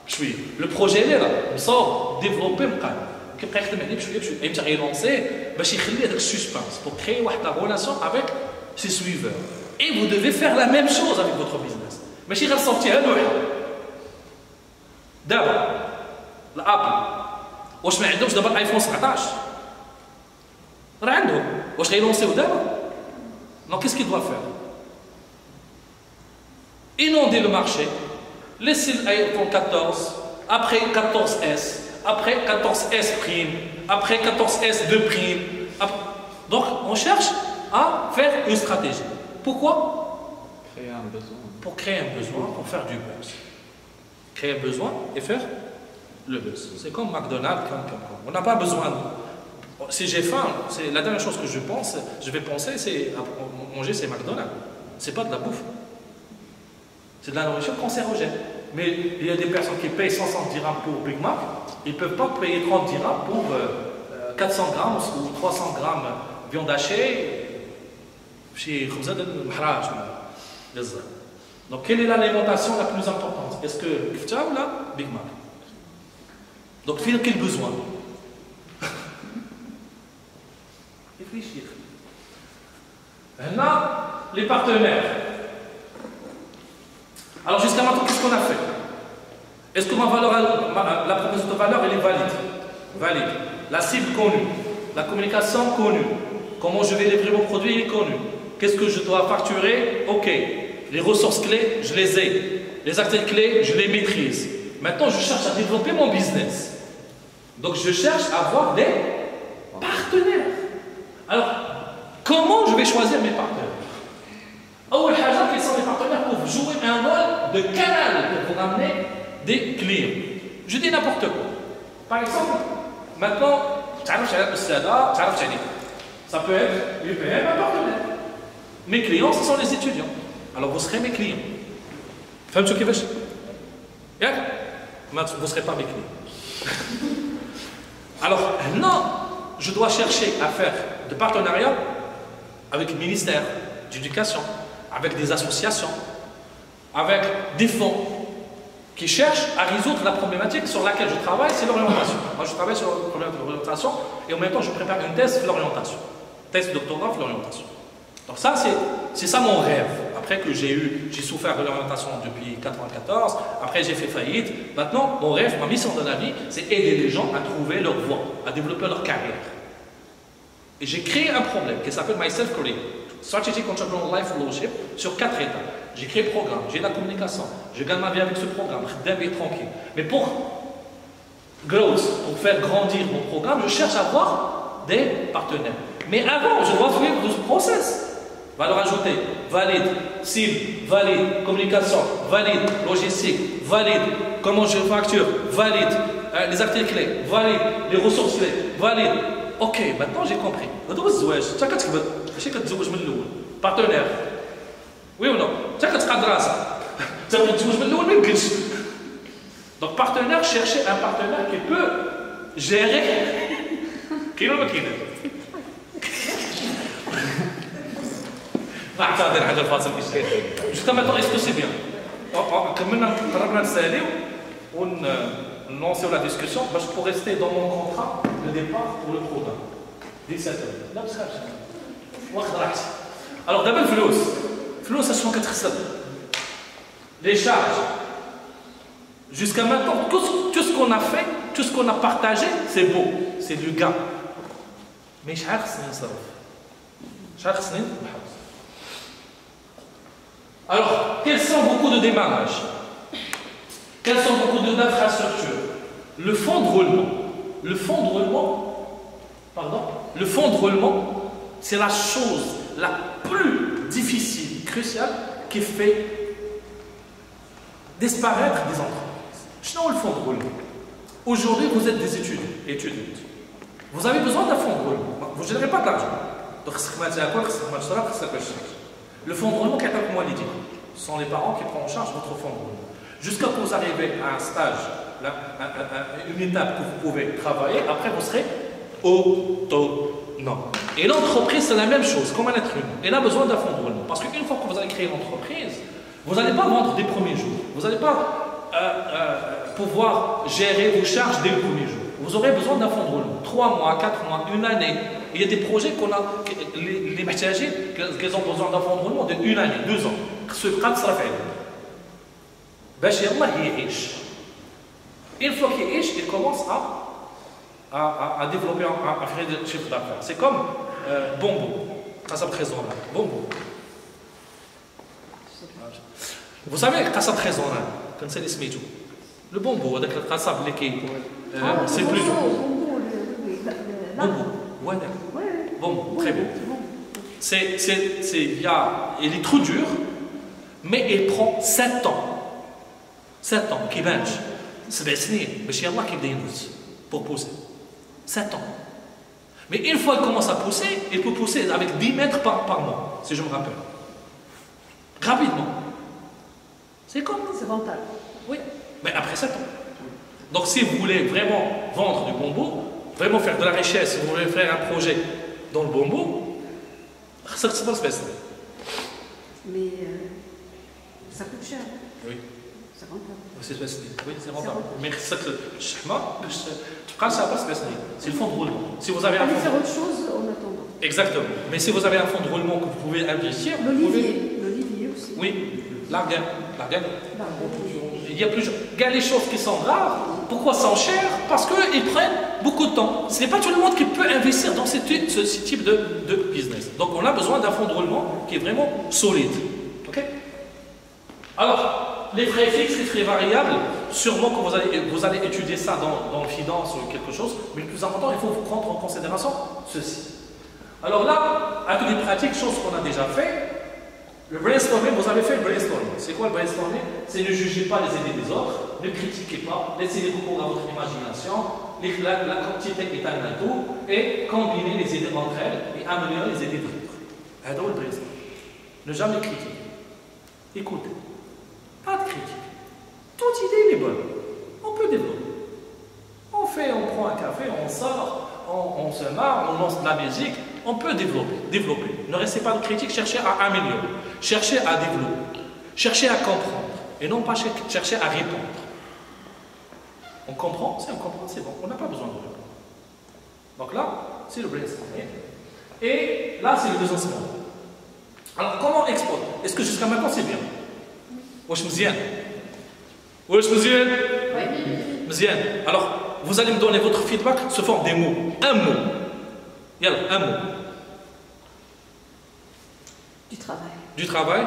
بشويه لو بروجي اللي راه مصور ديفلوبي بقى كيبقى يخدم عليه بشويه بشويه يمتى غيلونسي باش يخلي هذاك السسبانس pour créer واحد لا relation avec ses suiveurs et vous devez faire la même chose avec votre business ماشي غير صوتيها لوحه دابا الابل واش ما عندهمش دابا الايفون 17 راه عندهم واش غيلونسيو دابا دونك كيس كي دوا فير inonder le marché laisser l'iPhone 14 après 14S après 14S prime après 14S 2 prime donc on cherche à faire une stratégie. Pourquoi? Créer un besoin. Pour créer un besoin, pour faire du buzz. Créer un besoin et faire le buzz. C'est comme McDonald's, on n'a pas besoin. Si j'ai faim, c'est la dernière chose que je vais penser, c'est à manger, c'est McDonald's. C'est pas de la bouffe. C'est de la nourriture cancérogène. Mais il y a des personnes qui payent 160 dirhams pour Big Mac, ils ne peuvent pas payer 30 dirhams pour 400 grammes ou 300 grammes de viande hachée. Donc, quelle est l'alimentation la plus importante? Est-ce que Kfta ou la Big Mac? Donc, quel besoin? Réfléchir. Maintenant, les partenaires. Alors, jusqu'à maintenant, qu'est-ce qu'on a fait? Est-ce que la proposition de valeur, elle est valide? Valide. La cible connue. La communication connue. Comment je vais livrer mon produit est connu. Qu'est-ce que je dois facturer? Ok. Les ressources clés, je les ai. Les acteurs clés, je les maîtrise. Maintenant, je cherche à développer mon business. Donc, je cherche à avoir des partenaires. Alors, comment je vais choisir mes partenaires? Quels sont les partenaires pour jouer un rôle de canal pour vous ramener des clients? Je dis n'importe quoi. Par exemple, maintenant, ça peut être UPM, un partenaire. Mes clients, ce sont les étudiants. Alors vous serez mes clients. Faites ce que vous voulez. Vous ne serez pas mes clients. Alors, non, je dois chercher à faire de partenariats avec le ministère d'éducation, avec des associations, avec des fonds qui cherchent à résoudre la problématique sur laquelle je travaille, c'est l'orientation. Moi, je travaille sur le problème de l'orientation et en même temps, je prépare une thèse sur l'orientation. Thèse de doctorat sur l'orientation. Donc ça, c'est ça mon rêve. Après que j'ai souffert de l'orientation depuis 1994, après j'ai fait faillite. Maintenant, mon rêve, ma mission dans la vie, c'est aider les gens à trouver leur voie, à développer leur carrière. Et j'ai créé un problème qui s'appelle My Self Career, Strategic Entrepreneurial Life Fellowship, sur 4 étapes. J'ai créé le programme, j'ai la communication, je gagne ma vie avec ce programme, et tranquille. Mais pour growth, pour faire grandir mon programme, je cherche à avoir des partenaires. Mais avant, je dois suivre ce process. Valeur ajoutée, valide, cible, valide, communication, valide, logistique, valide, comment je facture, valide, les acteurs clés, valide, les ressources clés, valide. Ok, maintenant j'ai compris. Partenaire. Oui ou non? Donc partenaire, chercher un partenaire qui peut gérer. Jusqu'à maintenant, est-ce que c'est bien? On lance la discussion pour rester dans mon contrat de départ pour le programme. 17 heures. Alors d'abord, les charges. Jusqu'à maintenant, tout ce qu'on a fait, tout ce qu'on a partagé, c'est beau, c'est du gain. Mais alors, quels sont beaucoup de démarrages? Quels sont beaucoup d'infrastructures? Le fonds de roulement, c'est la chose la plus difficile, cruciale, qui fait disparaître des entreprises. Qu'est-ce le fonds de roulement? Aujourd'hui, vous êtes des étudiantes. Vous avez besoin d'un fonds de roulement. Vous ne générez pas de l'argent. Donc, le fonds de roulement, ce sont les parents qui prennent en charge votre fonds de roulement. Jusqu'à ce que vous arrivez à un stage, une étape que vous pouvez travailler, après vous serez autonome. Et l'entreprise, c'est la même chose, comme un être humain. Elle a besoin d'un fonds de roulement. Parce qu'une fois que vous allez créer l'entreprise, vous n'allez pas vendre des premiers jours. Vous n'allez pas pouvoir gérer vos charges dès le premier jour. Vous aurez besoin d'un fonds de roulement. 3 mois, 4 mois, une année. Il y a des projets qu'on a, les métagers, qu'ils ont besoin d'un fonds de roulement de 1 année, 2 ans. Ce cas sera fait. Une fois qu'il est, il commence à à développer, à faire des chiffres d'affaires. C'est comme Bombo, Qasab Khazona. Bombo. Vous savez, Qasab Khazona, quand c'est les smitou. Le Bombo, avec le Qasab qui c'est plus. Bombo, ouais, Bombo, très beau. Il est trop dur, mais il prend 7 ans. 7 ans, qui bench. 7 سنين باش يلاه كيبدا ينبت pour pousser. 7 ans. Mais une fois qu'il commence à pousser, il peut pousser avec 10 mètres par mois, si je me rappelle. Rapidement. C'est comme. C'est rentable. Oui, mais après 7 ans. Donc si vous voulez vraiment vendre du Bombo, vraiment faire de la richesse, si vous voulez faire un projet dans le Bombo, ça se passe bien. Mais ça coûte cher. Oui. C'est rentable. Oui, c'est rentable. Mais c'est le fonds de roulement. Si vous avez un Allez fonds faire autre chose en attendant. Exactement. Mais si vous avez un fonds de roulement que vous pouvez investir, l'olivier aussi. Oui, l'argan. Il y a plusieurs. Regarde les choses qui sont rares. Pourquoi sont chères? Parce qu'ils prennent beaucoup de temps. Ce n'est pas tout le monde qui peut investir dans ce type de business. Donc on a besoin d'un fonds de roulement qui est vraiment solide. Ok? Alors, les frais fixes, les frais variables, sûrement que vous allez étudier ça dans le finance ou quelque chose, mais le plus important, il faut prendre en considération ceci. Alors là, atelier pratique, chose qu'on a déjà fait, le brainstorming, vous avez fait le brainstorming. C'est quoi le brainstorming? C'est ne jugez pas les idées des autres, ne critiquez pas, laissez-les recours à votre imagination, la quantité est un atout, et combinez les idées entre elles et améliorer les idées d'autres. C'est le brainstorming. Ne jamais critiquer. Écoutez. Pas de critique. Toute idée est bonne. On peut développer. On prend un café, on sort, on se marre, on lance de la musique. On peut développer. Ne restez pas de critique, cherchez à améliorer. Cherchez à développer. Cherchez à comprendre. Et non pas chercher à répondre. On comprend? Si on comprend, c'est bon. On n'a pas besoin de répondre. Donc là, c'est le brainstorming. Et là, c'est le deuxième moment. Alors, comment exploiter? Est-ce que jusqu'à maintenant, c'est bien? واش مزيان مزيان alors vous allez me donner votre feedback sous forme des mots un mot يلا un mot du travail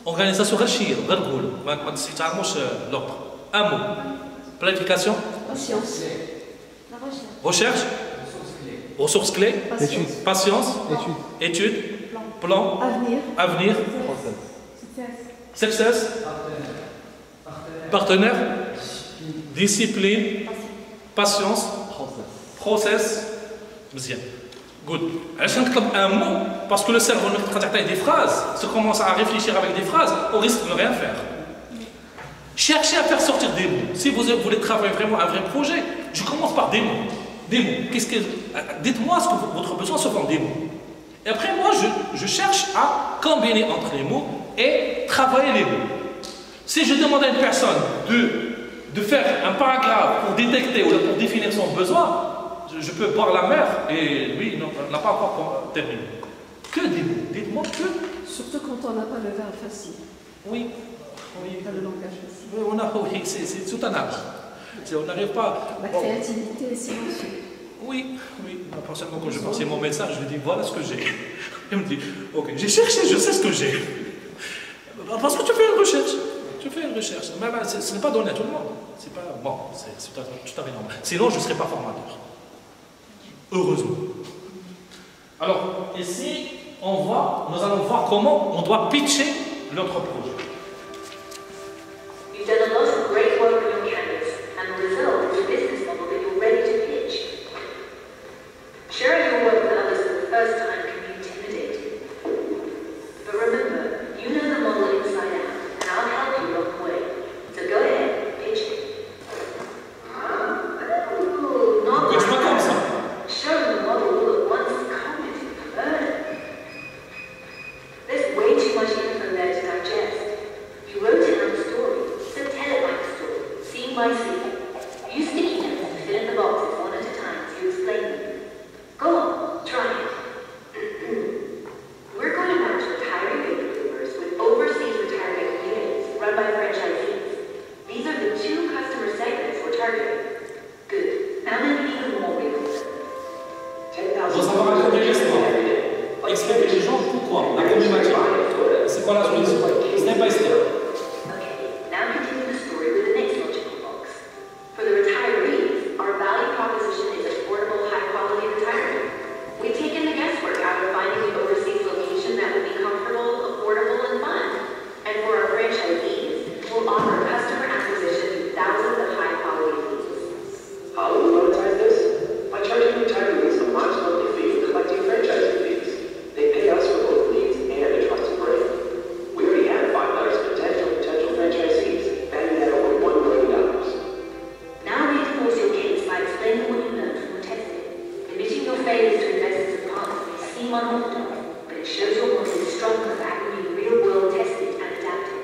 organisation غير شي غير نقولوا ما تستعملوش l'ordre un mot planification recherche ressources clés patience étude plan avenir success partenaire discipline patience process bien good. Je vais un mot parce que le cerveau quand il des phrases se commence à réfléchir avec des phrases on risque de rien faire. Cherchez à faire sortir des mots. Si vous voulez travailler vraiment un vrai projet, je commence par des mots. Dites-moi ce que votre besoin se forme des mots. Et après, moi, je cherche à combiner entre les mots et travailler les mots. Si je demande à une personne de faire un paragraphe pour détecter ou pour définir son besoin, je peux boire la mer et lui, n'a pas encore terminé. Que des mots. Dites-moi que... Surtout quand on n'a pas le verbe facile. Oui. Pas le langage facile. Oui, c'est tout un art. On n'arrive pas... La créativité est silencieuse. Oui. Personnellement, quand je pense à mon médecin, je lui dis voilà ce que j'ai. Il me dit ok, j'ai cherché, je sais ce que j'ai. Parce que tu fais une recherche. Mais ce n'est pas donné à tout le monde. C'est pas bon, c'est tout à fait normal. Sinon, je ne serais pas formateur. Heureusement. Alors, ici, nous allons voir comment on doit pitcher notre projet. You've done a lot of great work on your canvas, and the result is a business model that you're ready to pitch. Sharing your work with others for the first time can be intimidating. But remember, you know the model inside out, and I'll help you along the way. So go ahead, pitch it. Not like that. Showing the model all at once is cognitive burden. There's way too much info there to digest. gens pourquoi, la problématique. C'est quoi la solution? Step by step. Now continue the story with the next logical box. For the retirees, our value proposition is affordable, high-quality retirement. We've taken the guesswork out of finding the overseas location that would be comfortable, affordable, and fun. And for our franchisees, we'll offer customer acquisition through thousands of high-quality leads. How will we monetize this? By charging retirees a modest monthly fee and collecting franchising fees. They pay us for both leads and a trusted brand. We already have 5 letters of intent from potential franchisees, valued at over $1 million. Now reinforce your case by explaining what you learned from the testing. Admitting your failures to invest in some partners may seem unorthodox, but it shows your model is stronger for having been real-world tested and adapted.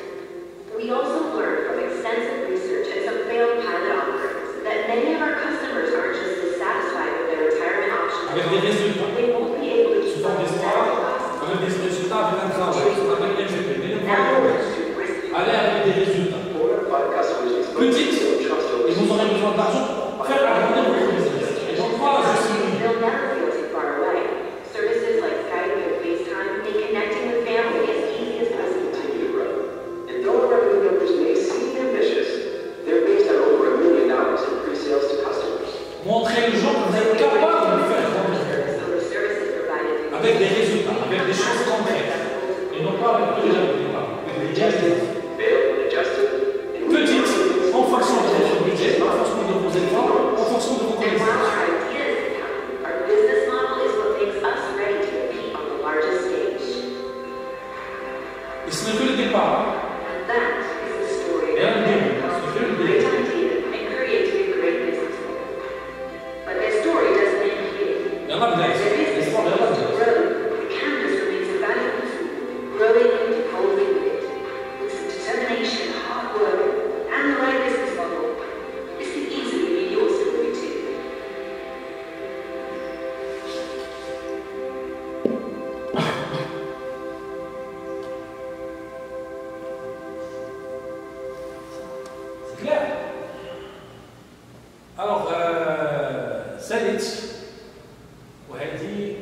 We also learned from extensive research and some failed pilot offerings that many of our customers aren't just dissatisfied with their retirement options. Avec des résultats. They won't be able to Sous forme d'espoir, avec des résultats, avec un travail, avec MGP. Allez avec des résultats. Petite, et vous aurez besoin d'argent pour faire agrandir votre business. Et j'en crois, je suis. They'll never feel too far away. Services like Skype and FaceTime make connecting with family as easy as possible. Continue to grow. And though our revenue numbers may seem ambitious, they're based on over $1 million in pre-sales to customers. Montrer aux gens que vous êtes capable de le faire avec des résultats, avec des choses concrètes. Et non pas avec des gestes. Petite, en fonction de votre budget, en fonction de vos efforts, en fonction de vos connaissances. Our business model is what makes us ready to compete on the largest stage. Et ce n'est que le départ. And that is the story Et un début. of a great idea and creating a great business. But their story doesn't end here. Il y en a bien. L'histoire de la vie. The canvas remains a valuable tool, growing and evolving with it. With some determination, hard work, and the right business model, this can easily be your story too. C'est clair. Alors, Salit, وهذه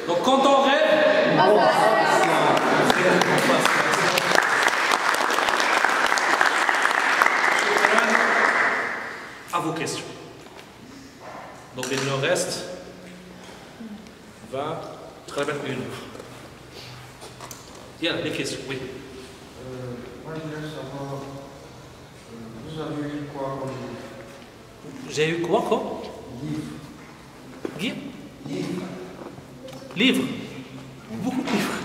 Donc quand on rêve, à vos questions. Donc il nous reste 20, 30 minutes. Il y a des questions, oui. Moi, je voulais savoir, vous avez eu quoi comme livre? J'ai eu quoi comme Livre. Guide Livre. Livre. Beaucoup de livres.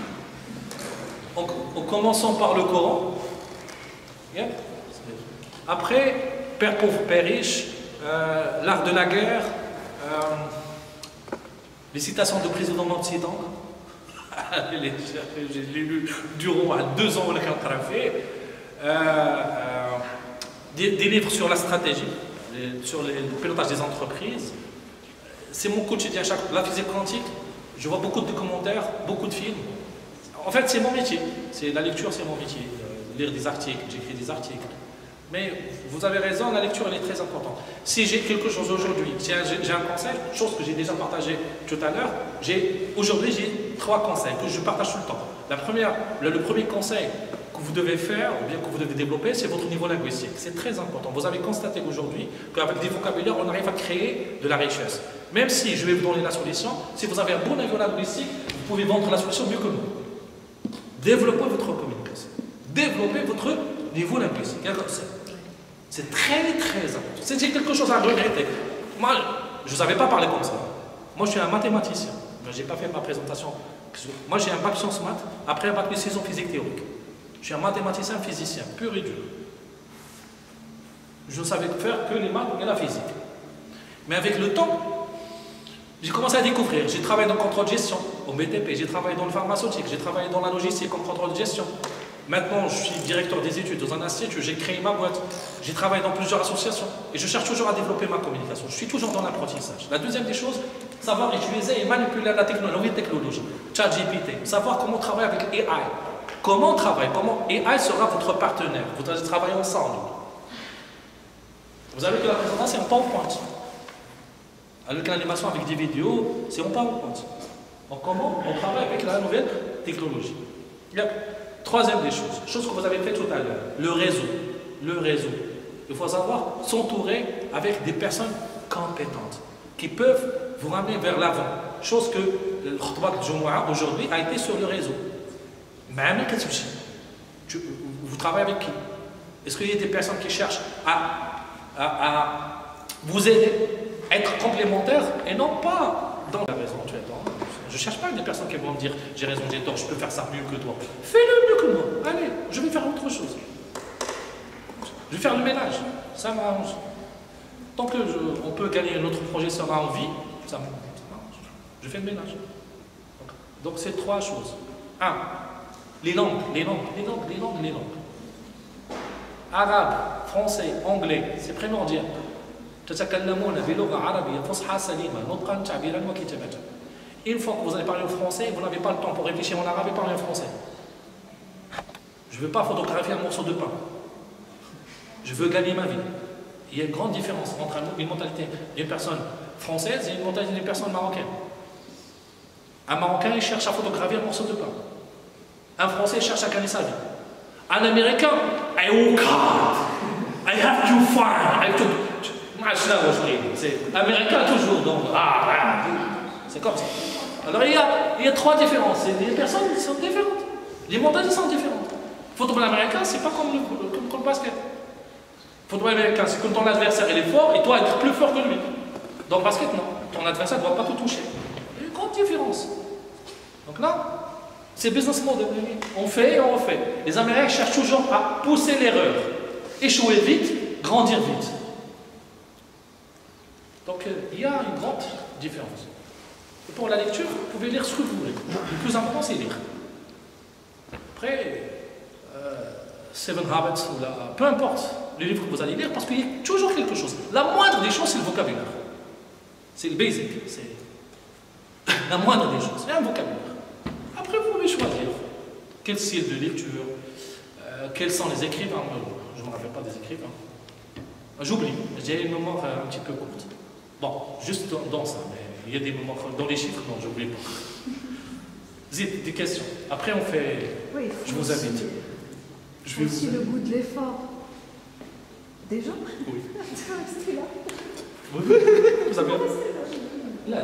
En commençant par le Coran. Bien. Après, Père pauvre, père riche, l'art de la guerre, les citations de président d'Occident. Je l'ai lu durant 2 ans des livres sur la stratégie, sur le pilotage des entreprises. C'est mon quotidien. La physique quantique, je vois beaucoup de commentaires, beaucoup de films. En fait, c'est mon métier. La lecture, c'est mon métier. Lire des articles, j'écris des articles. Mais vous avez raison, la lecture, elle est très importante. Si j'ai quelque chose aujourd'hui, si j'ai un conseil, chose que j'ai déjà partagé tout à l'heure, aujourd'hui j'ai 3 conseils que je partage tout le temps. Le premier conseil que vous devez faire, ou bien que vous devez développer, c'est votre niveau linguistique. C'est très important. Vous avez constaté aujourd'hui qu'avec des vocabulaires, on arrive à créer de la richesse. Même si je vais vous donner la solution, si vous avez un bon niveau linguistique, vous pouvez vendre la solution mieux que nous. Développez votre communication. Développez votre niveau linguistique. C'est très très important. Si j'ai quelque chose à regretter, moi je ne savais pas parler comme ça. Moi je suis un mathématicien, mais je n'ai pas fait ma présentation. Moi j'ai un bac sciences maths, après un bac de sciences physique théorique. Je suis un mathématicien physicien, pur et dur. Je ne savais faire que les maths et la physique. Mais avec le temps, j'ai commencé à découvrir. J'ai travaillé dans le contrôle de gestion, au BTP, j'ai travaillé dans le pharmaceutique, j'ai travaillé dans la logistique comme contrôle de gestion. Maintenant, je suis directeur des études dans un institut, j'ai créé ma boîte, j'ai travaillé dans plusieurs associations et je cherche toujours à développer ma communication. Je suis toujours dans l'apprentissage. La deuxième des choses, savoir utiliser et manipuler la technologie, ChatGPT, savoir comment travailler avec AI. Comment travailler, comment AI sera votre partenaire. Vous allez travailler ensemble. Vous savez que la présentation, c'est en PowerPoint. Avec l'animation avec des vidéos, c'est en PowerPoint. Donc comment on travaille avec la nouvelle technologie. Troisième des choses, chose que vous avez fait tout à l'heure, le réseau. Le réseau. Il faut savoir s'entourer avec des personnes compétentes qui peuvent vous ramener vers l'avant. Chose que le khutbah de Jumu'ah aujourd'hui a été sur le réseau. Vous travaillez avec qui? Est-ce qu'il y a des personnes qui cherchent à vous aider, être complémentaires et non pas dans la raison? Je ne cherche pas des personnes qui vont me dire j'ai raison, j'ai tort, je peux faire ça mieux que toi. Fais-le mieux que moi. Allez, je vais faire autre chose. Je vais faire le ménage. Ça m'arrange. Tant qu'on peut gagner notre projet, ça m'a envie, ça m'arrange. Je fais le ménage. Donc c'est 3 choses. 1. Les langues. Arabe, français, anglais, c'est primordial. Une fois que vous allez parler en français, vous n'avez pas le temps pour réfléchir en arabe et parler en français. Je ne veux pas photographier un morceau de pain. Je veux gagner ma vie. Il y a une grande différence entre une mentalité d'une personne française et une mentalité d'une personne marocaine. Un Marocain, il cherche à photographier un morceau de pain. Un Français, il cherche à gagner sa vie. Un Américain, I work hard. I have to find. C'est Américain toujours, donc. C'est comme ça. Alors il y a 3 différences. Les personnes sont différentes. Les mentalités sont différentes. Le football américain, c'est pas comme le basket. Le football américain, c'est comme ton adversaire il est fort et toi être plus fort que lui. Dans le basket, non. Ton adversaire ne doit pas te toucher. Il y a une grande différence. Donc là, c'est business model. On fait et on refait. Les Américains cherchent toujours à pousser l'erreur. Échouer vite, grandir vite. Donc il y a une grande différence. Et pour la lecture, vous pouvez lire ce que vous voulez. Le plus important, c'est lire. Après, Seven Habits, ou peu importe le livre que vous allez lire, parce qu'il y a toujours quelque chose. La moindre des choses, c'est le vocabulaire. C'est le basic. C'est la moindre des choses. C'est un vocabulaire. Après, vous pouvez choisir quel style de lecture, quels sont les écrivains. Je ne me rappelle pas des écrivains. J'oublie. J'ai une mémoire un petit peu courte. Bon, juste dans ça, mais il y a des moments dans les chiffres, non, j'oublie pas. Zid, des questions. Après, on fait. Oui, je vous invite. Je vais aussi le goût de l'effort. Déjà? Oui. C'est là. Vous avez. Là.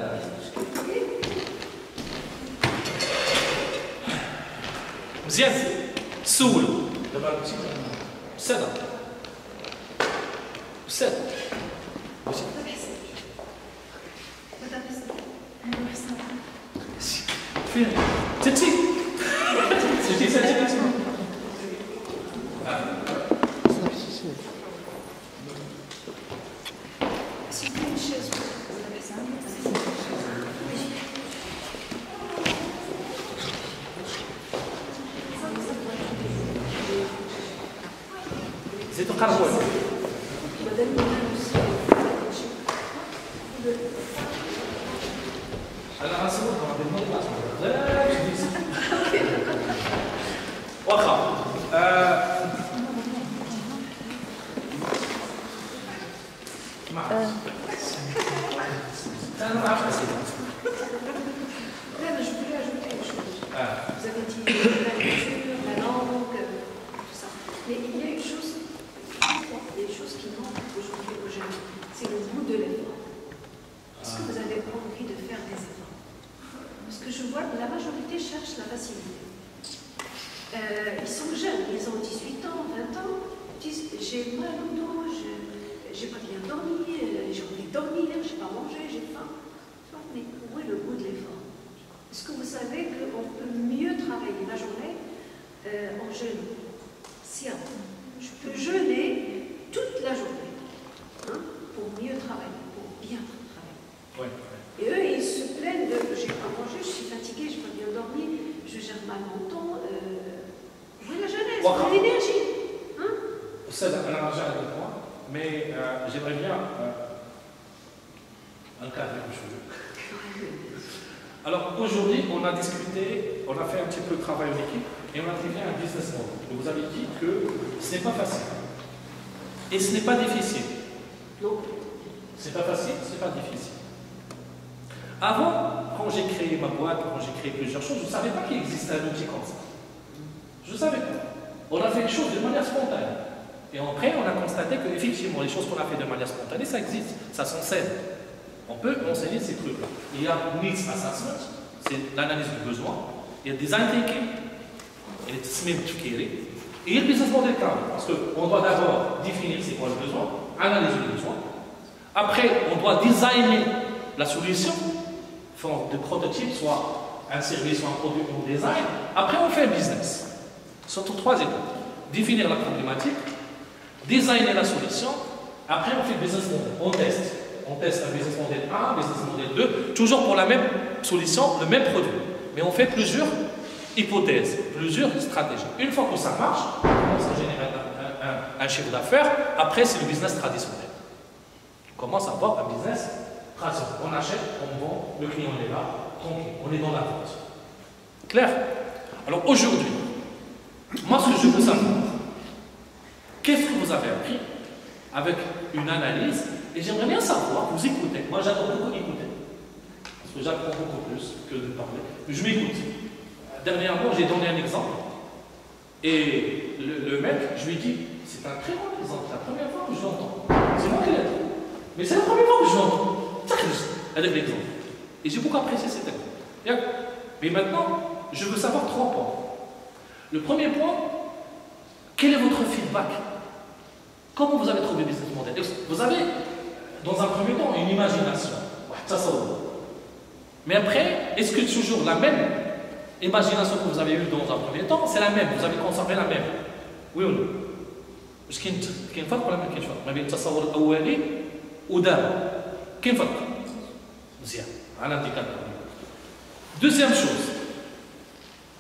مزيان سولوا دابا سادة سادة فين تتي S'il vous plaît, une chaise. Vous avez ça? C'est ton carbone. Madame aussi. Alors, un second, on va demander la chose. واخا Là, je voulais ajouter une chose. Vous avez dit la culture, la langue, tout ça. Mais il y a une chose qui manque aujourd'hui aux jeunes, c'est le goût de l'effort. Est-ce que vous avez envie de faire des efforts? Parce que je vois que la majorité cherche la facilité. Ils sont jeunes, ils ont 18 ans, 20 ans, ils disent j'ai mal au dos, j'ai pas bien dormi, j'ai envie de dormir, j'ai pas mangé, j'ai faim. Mais où est le goût de l'effort? Est-ce que vous savez qu'on peut mieux travailler la journée en jeûnant? Si je peux jeûner toute la journée pour mieux travailler, pour bien travailler. Ouais. Et eux, ils se plaignent de j'ai pas mangé, je suis fatiguée, j'ai pas bien dormi, je gère mal mon temps. Où est la jeunesse? Où est l'énergie? Ça, on a déjà avec moi, mais j'aimerais bien encadrer les choses. Alors aujourd'hui, on a discuté, on a fait un petit peu de travail en équipe et on a trouvé un business model. Vous avez dit que ce n'est pas facile et ce n'est pas difficile. Non. C'est pas facile, c'est pas difficile. Avant, quand j'ai créé ma boîte, quand j'ai créé plusieurs choses, je ne savais pas qu'il existait un outil comme ça. Je ne savais pas. On a fait les choses de manière spontanée. Et après, on a constaté qu'effectivement, les choses qu'on a fait de manière spontanée, ça existe, ça s'enseigne. On peut enseigner ces trucs-là. Il y a needs assessment, c'est l'analyse du besoin. Il y a design thinking, il y a tasmim tfkiri, et il y a le business model carré. Parce qu'on doit d'abord définir c'est quoi le besoin, analyser le besoin. Après, on doit designer la solution, forme de prototype, soit un service, soit un produit ou un design. Après, on fait un business. Surtout 3 étapes. Définir la problématique, designer la solution, après on fait le business model, on teste. On teste un business model 1, business model 2, toujours pour la même solution, le même produit. Mais on fait plusieurs hypothèses, plusieurs stratégies. Une fois que ça marche, on commence à générer un chiffre d'affaires, après c'est le business traditionnel. On commence à avoir un business traditionnel. On achète, on vend, le client est là, tranquille, on est dans la vente. Clair? Alors aujourd'hui, moi ce que je veux savoir, qu'est-ce que vous avez appris avec une analyse? Et j'aimerais bien savoir, vous écoutez. Moi j'adore beaucoup écouter. Parce que j'apprends beaucoup plus que de parler. Je m'écoute. Dernièrement, j'ai donné un exemple. Et le mec, je lui ai dit, c'est un très bon exemple. C'est la première fois que je l'entends. C'est moi qui l'ai dit. Mais c'est la première fois que je l'entends. Avec l'exemple. Et j'ai beaucoup apprécié cet exemple. Mais maintenant, je veux savoir 3 points. Le premier point, quel est votre feedback? Comment vous avez trouvé le business model? Vous avez, dans un premier temps, une imagination. Ça, ça va. Mais après, est-ce que toujours la même imagination que vous avez eue dans un premier temps, c'est la même? Vous avez conservé la même? Oui ou non? Parce qu'il y a un فرق ولا ما كاينش فرق ما بين التصور الأولي ودابا؟ كاين فرق. مزيان. على indicateur. Deuxième chose.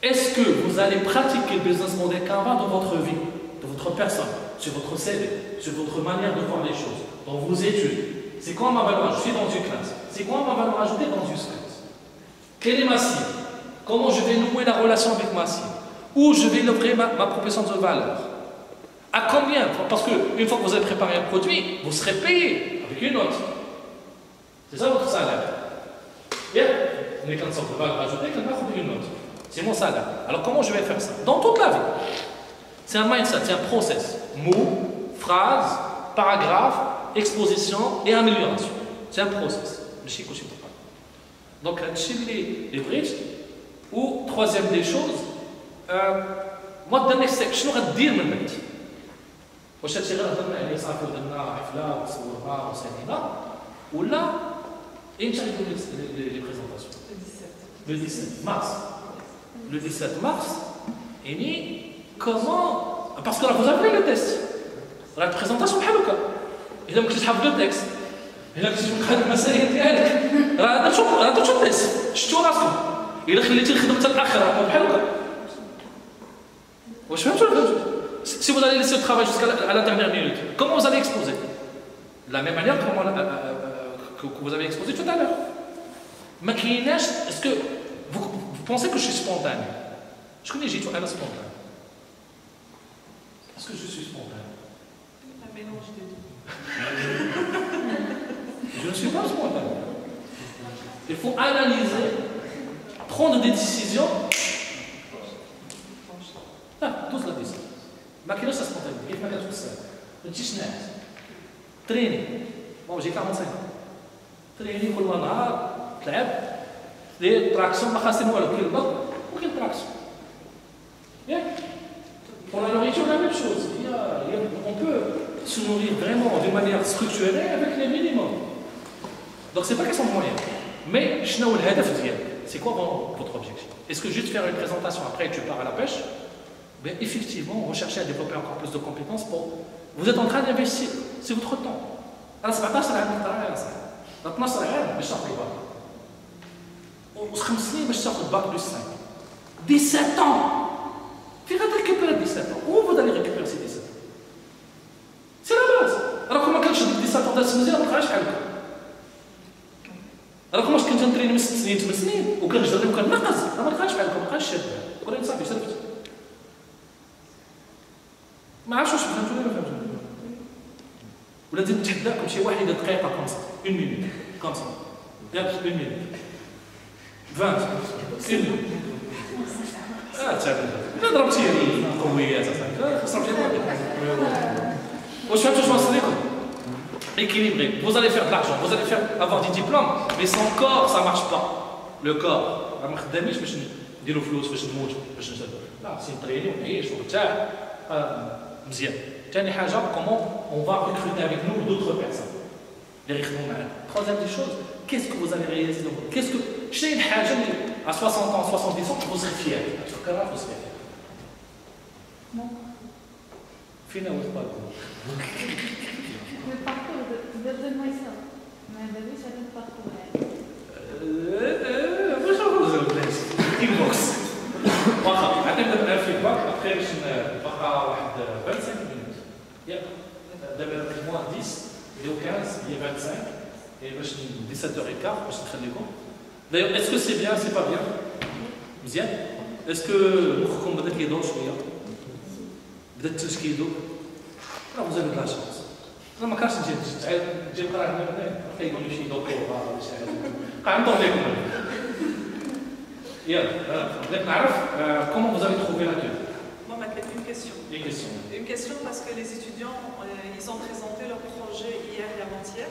Est-ce que vous allez pratiquer le business model Canva dans votre vie, dans votre personne, sur votre CV, sur votre manière de voir les choses, dans vos études? C'est quoi ma valeur ajoutée? Je suis dans une classe. C'est quoi ma valeur ajoutée dans une classe? Quelle est ma cible? Comment je vais nouer la relation avec ma cible? Où je vais livrer ma proposition de valeur? À combien? Parce qu'une fois que vous avez préparé un produit, vous serez payé avec une note. C'est ça votre salaire. Bien, on est comme ça, on va rajouter une note. C'est mon salaire. Alors comment je vais faire ça? Dans toute la vie. C'est un mindset, c'est un process. Mots, phrases, paragraphes, exposition et amélioration. C'est un process. Donc, les bridges. Ou, troisième des choses, moi, dans les sections, je vais dire mon bête. واش هادشي غير هضرنا عليه صافي ودرنا حفله وصورها وسالينا ولا امتى غيكون لي بريزونطاسيون؟ Le 17 mars. Le 17 mars, et comment? Parce que là, vous avez le test. La présentation, c'est le cas. Et donc, je vais le texte. إلا كنتي تبقى هاد المسائل ديالك راه هذا شو الناس شفتوا راسكم إلا خليتي الخدمة حتى الآخر بحال هكا واش فهمتوا ولا فهمتوا؟ Si vous allez laisser le travail jusqu'à la dernière minute, comment vous allez exposer? De la même manière que vous avez exposé tout à l'heure. Est-ce que vous pensez que je suis spontané? Je connais j'ai tout à la spontané. Est-ce que je suis spontané? Un mélange de deux. Je ne suis pas spontané. Il faut analyser, prendre des décisions. Tous la décision. ما كاينش سبونتاني كيف ما كتقول الساعه ما تجيش ناعس تريني بون جي 45 تريني كل نهار تلعب دير تراكسيون ما خاصين والو كاين البط وكاين تراكسيون ياك pour la nourriture la même chose on peut se nourrir vraiment d'une manière structurée avec les minimums donc c'est pas question de moyens mais شنو هو الهدف ديالك c'est quoi votre objectif est-ce que juste faire une présentation après tu pars à la pêche? Mais effectivement, recherchez à développer encore plus de compétences pour... Vous êtes en train d'investir, c'est votre temps. Alors, c'est pas ça, c'est la 12 عام باش تاخذ الباك. و5 سنين باش تاخذ الباك بلس 5. 17 ans. فين غادي récupérer 17 ans? Où vous allez récupérer ces 17 ans? C'est la base. راكم ما كانش ديك 17 ans دازت مزيان ما بقاش بحال هكا. راكم واش كنت نتريني من 6 سنين 8 سنين وكنجري وكننقص راه ما بقاش بحال هكا ما بقاش شاد. ولكن صافي شربت. ما عرفتش واش فهمتوني ولا فهمتوني ولا نزيد نتحداكم شي واحد دقيقه كومسا 1 مينوت كومسا ياك 1 مينوت 20 1 مينوت تعبت لا ضربتي قويات اصاحبي خاصنا نمشي واش فهمتوا واش نوصل لكم équilibré vous allez faire de l'argent vous allez faire avoir des diplômes mais sans corps ça marche pas le corps راه ما خدامينش باش نديروا فلوس باش نموتوا باش نشدوا لا سي نطريني ونعيش ونرتاح مزيان ثاني حاجه comment on va recruter avec nous d'autres personnes اللي يخدموا معنا troisième des choses qu'est-ce que vous allez réaliser qu'est-ce que شنو هي الحاجه اللي à 60 ans 70 ans vous serez fier تفكرها vous serez fier non فينا هو الباركور le parcours de myself ما داباش هذا الباركور واش نقولوا الناس inbox واخا عطينا دابا الفيدباك ابخي باش نبقى واحد 25 minutes ياك دابا موان 10 نديرو 15 هي 25 باش 17h15 باش نخليكم d'ailleurs est-ce que c'est bien c'est pas bien مزيان est-ce que مخكم بدا كيدور شويه بدا التلج كيدوب راه vous avez de la chance انا ما كانش نجي نقرا هنا كيقول لي شي دكتور ولا شي حاجه قاعد ندور لكم comment vous avez trouvé l'accueil? Moi, ma une question. Une question. Une question parce que les étudiants, ils ont présenté leur projet hier et avant-hier.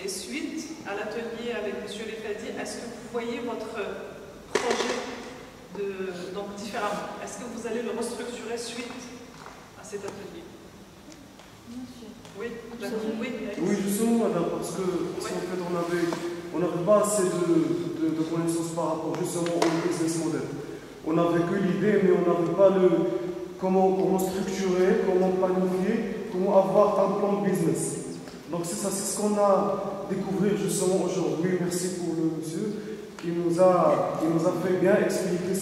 Et suite à l'atelier avec M. Lefadi, est-ce que vous voyez votre projet donc différemment? Est-ce que vous allez le restructurer suite à cet atelier? Bien sûr. Oui, d'accord. Oui, justement, madame, parce que si en fait on n'avait pas assez de connaissances par rapport justement au business model. On n'avait que l'idée, mais on n'avait pas comment structurer, comment planifier, comment avoir un plan de business. Donc c'est ça, c'est ce qu'on a découvert justement aujourd'hui. Merci pour le monsieur qui nous a fait bien expliquer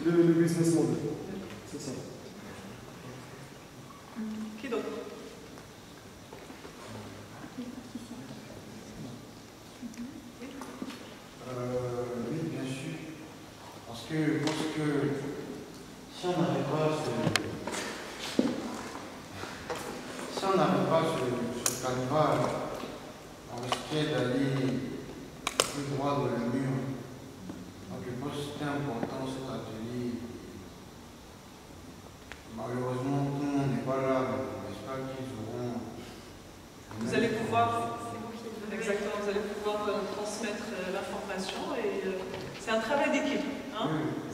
le business model. C'est ça. Qui d'autre? Oui, bien sûr. Parce que je pense que si on n'avait pas ce canevas, on risquait d'aller plus droit dans le mur. Donc je pense que c'était important cet atelier. Malheureusement, tout le monde n'est pas là, mais j'espère qu'ils auront... Vous allez pouvoir... Exactement, vous allez pouvoir transmettre l'information et c'est un travail d'équipe, hein?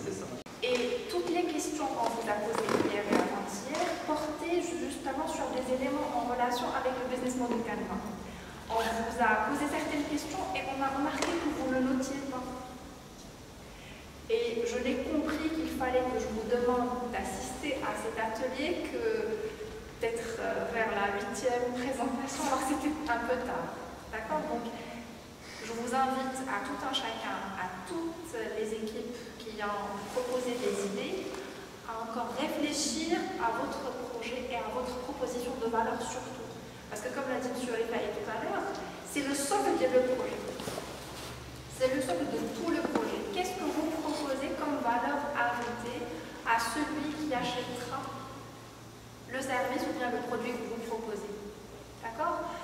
C'est ça. Et toutes les questions qu'on vous a posées hier et avant-hier portaient justement sur des éléments en relation avec le business model Canva. On vous a posé certaines questions et on a remarqué que vous ne le notiez pas. Et je l'ai compris qu'il fallait que je vous demande d'assister à cet atelier que peut-être vers la 8e présentation, alors c'était un peu tard. D'accord? Donc, je vous invite à tout un chacun, à toutes les équipes qui ont proposé des idées, à encore réfléchir à votre projet et à votre proposition de valeur surtout. Parce que comme l'a dit M. Rifaï tout à l'heure, c'est le socle de le projet. C'est le socle de tout le projet. Qu'est-ce que vous proposez comme valeur ajoutée à celui qui achètera le service ou bien le produit que vous proposez? D'accord?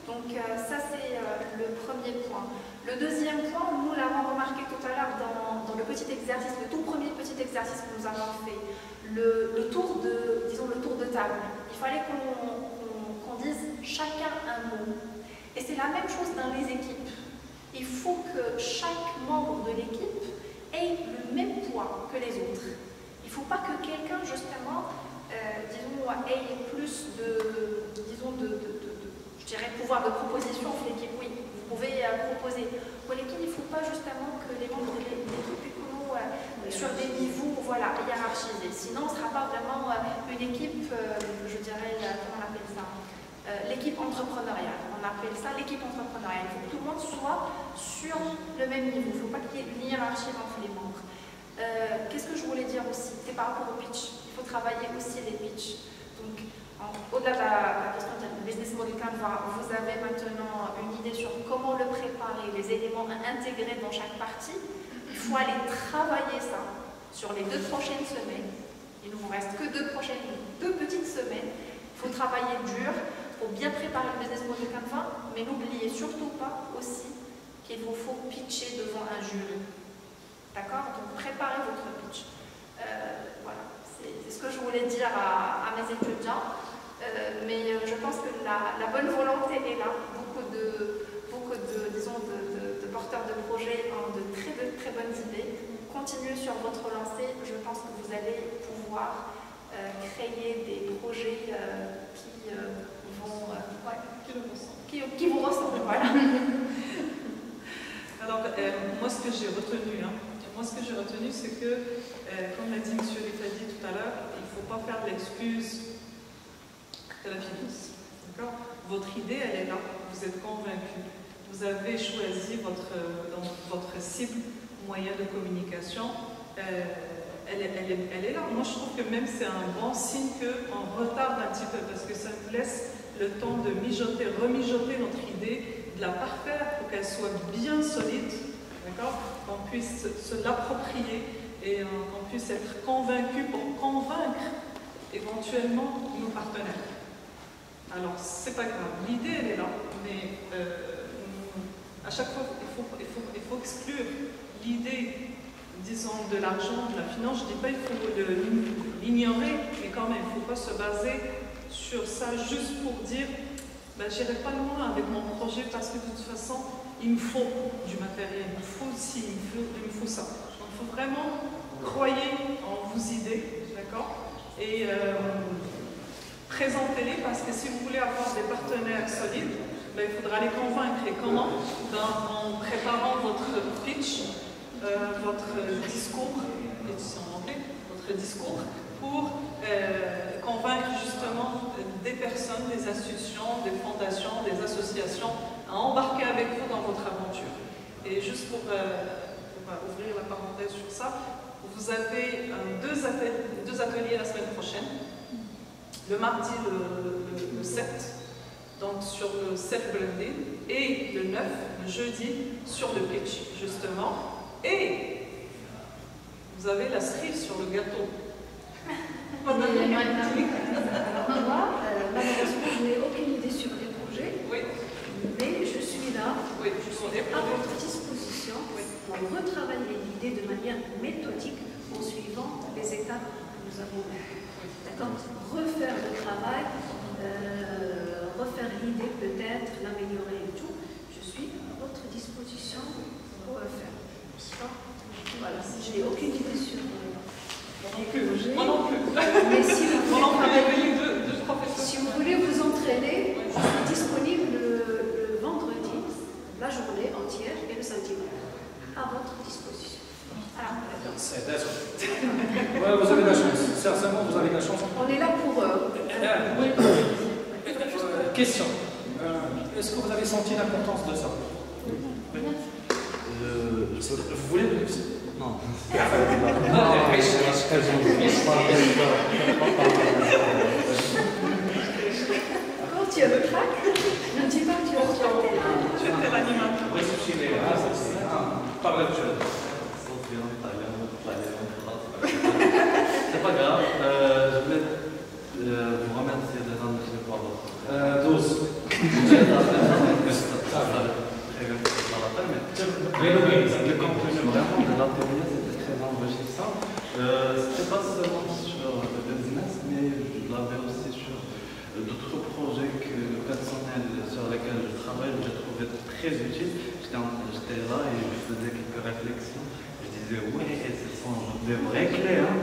Donc ça c'est le premier point. Le deuxième point, nous l'avons remarqué tout à l'heure dans le petit exercice, le tout premier petit exercice que nous avons fait, le tour de, disons le tour de table. Il fallait qu'on dise chacun un mot. Et c'est la même chose dans les équipes. Il faut que chaque membre de l'équipe ait le même poids que les autres. Il ne faut pas que quelqu'un, justement, disons, ait plus de, disons, je dirais, pouvoir de proposition pour l'équipe. Oui, vous pouvez proposer. Pour l'équipe, il ne faut pas, justement, que les membres de l'équipe aient sur des niveaux, voilà, hiérarchisés. Sinon, ce ne sera pas vraiment une équipe, je dirais, comment on appelle ça, l'équipe entrepreneuriale. On appelle ça l'équipe entrepreneuriale. Il faut que tout le monde soit sur le même niveau. Il ne faut pas qu'il y ait une hiérarchie entre les membres. Qu'est-ce que je voulais dire aussi? C'est par rapport au pitch. Il faut travailler aussi les pitchs. Donc, au-delà de la question du business model Canva, vous avez maintenant une idée sur comment le préparer, les éléments à intégrer dans chaque partie. Il faut aller travailler ça sur les 2 prochaines semaines. Il ne vous reste que 2 petites semaines. Il faut travailler dur pour bien préparer le business model Canva, mais n'oubliez surtout pas aussi qu'il vous faut pitcher devant un jury. D'accord? Donc préparez votre pitch. Voilà, c'est ce que je voulais dire à mes étudiants. Mais je pense que la bonne volonté est là. Beaucoup de disons, de porteurs de projets ont de très bonnes idées. Continuez sur votre lancée. Je pense que vous allez pouvoir créer des projets qui vous ressemblent. Voilà. Alors, moi, ce que j'ai retenu, c'est que, comme l'a dit M. Rifaï tout à l'heure, il ne faut pas faire l'excuse de la finance. Votre idée, elle est là, vous êtes convaincu. Vous avez choisi votre cible, moyen de communication, elle est là. Moi, je trouve que même c'est un bon signe qu'on retarde un petit peu, parce que ça nous laisse le temps de mijoter, remijoter notre idée, de la parfaire pour qu'elle soit bien solide, d'accord, qu'on puisse se l'approprier et qu'on puisse être convaincu pour convaincre éventuellement nos partenaires. Alors, c'est pas grave, l'idée elle est là, mais à chaque fois il faut exclure l'idée, disons, de l'argent, de la finance. Je dis pas qu'il faut l'ignorer, mais quand même, il ne faut pas se baser sur ça juste pour dire ben, j'irai pas loin avec mon projet parce que de toute façon, il me faut du matériel, il me faut ci, il me faut ça. Donc il faut vraiment croyer en vos idées, d'accord? Et présentez-les parce que si vous voulez avoir des partenaires solides, ben, il faudra les convaincre. Et comment? Ben, en préparant votre pitch, votre discours, votre discours pour convaincre justement des personnes, des institutions, des fondations, des associations à embarquer avec vous dans votre aventure. Et juste pour ouvrir la parenthèse sur ça, vous avez deux ateliers la semaine prochaine. Le mardi, le 7, donc sur le self-blending, et le 9, le jeudi, sur le pitch, justement. Et vous avez la cerise sur le gâteau. Malheureusement, je n'ai aucune idée sur les projets, oui. Mais je suis là oui, à votre disposition pour retravailler l'idée de manière méthodique en suivant les étapes que nous avons vues. D'accord? Refaire le travail, refaire l'idée peut-être, l'améliorer et tout. Je suis à votre disposition pour le faire. Voilà, je n'ai aucune idée sur moi non plus. Mais si vous voulez vous entraîner, je suis disponible le vendredi, la journée entière et le samedi à votre disposition. Ouais, vous avez de la chance. Sincèrement, vous avez de la chance. On est là pour Question. est-ce que vous avez senti l'importance de ça? Vous voulez le livre? Non. Quand tu as le trac, ne dis pas que tu as le trac. Tu étais l'animateur. Parle de chose. C'est pas grave. Je voulais vous remercier des invités pour votre. 12. Le contenu vraiment de l'atelier, c'était très enrichissant. C'était pas seulement sur le business, mais je l'avais aussi sur d'autres projets personnels sur lesquels je travaille, que j'ai trouvé très utiles. J'étais là et je faisais quelques réflexions. Je disais, ouais, ce sont des vraies clés. Hein.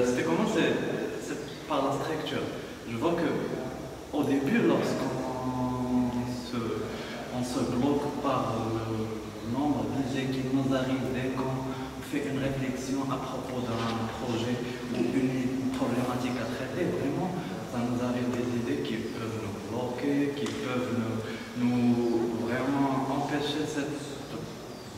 C'était comment? C'est par la structure. Je vois que au début, lorsqu'on se bloque par le nombre d'idées qui nous arrivent dès qu'on fait une réflexion à propos d'un projet ou une problématique à traiter, vraiment, ça nous arrive des idées qui peuvent nous bloquer, qui peuvent nous vraiment empêcher cette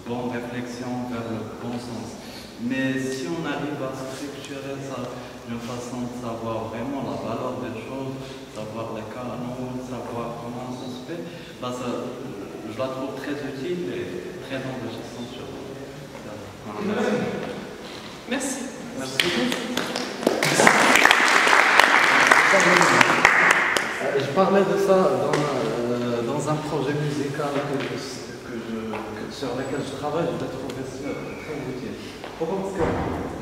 bonne réflexion vers le bon sens. Mais si on arrive à structurer ça d'une façon de savoir vraiment la valeur des choses, savoir les canaux, savoir comment ça se fait, bah je la trouve très utile et très enrichissante sur vous. Merci. Merci. Je parlais de ça dans un projet musical sur lequel je travaille, je l'ai trouvé très utile. Pourquoi? Parce que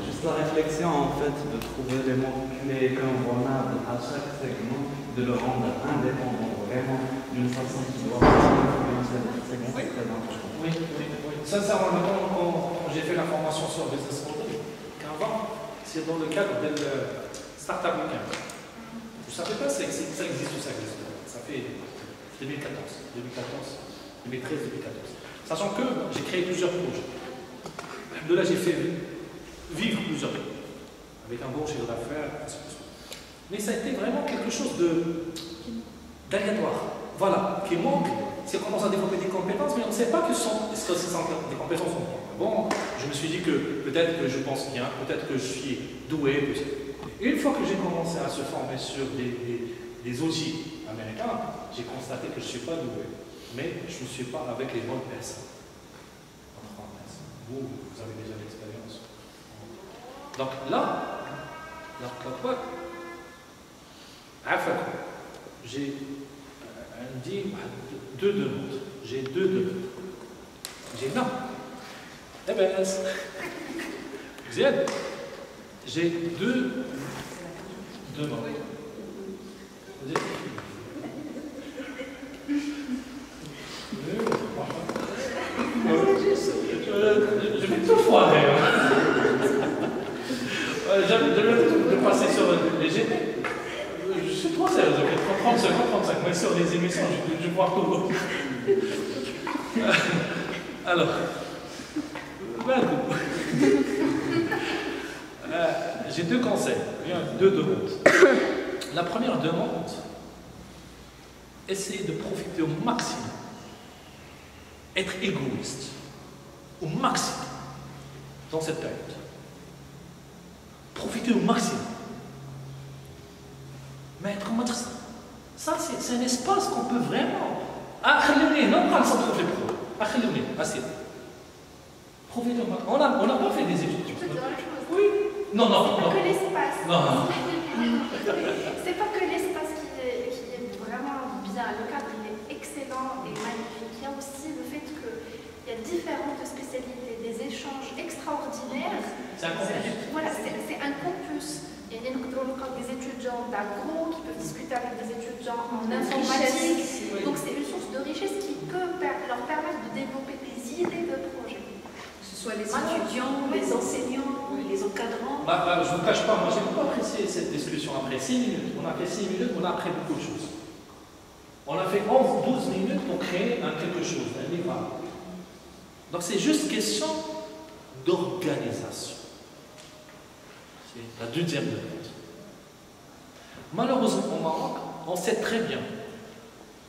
juste la réflexion, en fait, de trouver les mots-clés convenables à chaque segment, de le rendre indépendant, vraiment, d'une façon qui doit influencer le segment, c'est très important. Oui. Sincèrement, quand j'ai fait la formation sur Business Model, qu'avant, c'est dans le cadre de Startup Weekend. Je ne savais pas si ça existe ou ça existe. Ça fait 2013, 2014. Sachant que j'ai créé plusieurs projets. De là, j'ai fait vivre plusieurs projets. Avec un bon chiffre d'affaires, ainsi de suite. Mais ça a été vraiment quelque chose d'aléatoire. Voilà, qui manque. Si on commence à développer des compétences, mais on ne sait pas que ces compétences sont bon. Je me suis dit que peut-être que je pense bien, peut-être que je suis doué. Une fois que j'ai commencé à se former sur des outils américains, j'ai constaté que je ne suis pas doué. Mais je ne suis pas avec les bonnes personnes. Vous avez déjà l'expérience. Donc là, j'ai deux demandes. J'ai deux demandes. J'ai non. Eh bien, j'ai deux demandes. Je vais tout foirer. J'avais de passer sur les GP. Je suis trop sérieux, 30 secondes, 35. Mais sur les émissions, je vois tout. Alors, j'ai deux conseils, deux demandes. La première demande, essayez de profiter au maximum. Être égoïste au maximum dans cette période. Profiter au maximum. Mais être comme ça, c'est un espace qu'on peut vraiment. Non pas sans profiter pro. Assez. Profiter au maximum. On n'a pas fait des études. Oui. Non. C'est pas que l'espace. Non. C'est pas que l'espace qui est vraiment bien. Le cadre, il est excellent et magnifique. Il y a aussi le fait qu'il y a différentes spécialités, des échanges extraordinaires. C'est un campus. Voilà, c'est un campus. Il y a des étudiants d'agro qui peuvent discuter avec des étudiants en informatique. Donc c'est une source de richesse qui peut leur permettre de développer des idées de projets. Que ce soit les étudiants, les enseignants, les encadrants. Je ne vous cache pas, moi j'ai beaucoup apprécié cette discussion. Après 6 minutes, on a fait 6 minutes, on a appris beaucoup de choses. On a fait 11-12 minutes pour créer quelque chose, un livre. Donc c'est juste question d'organisation. C'est la deuxième demande. Malheureusement, au Maroc, on sait très bien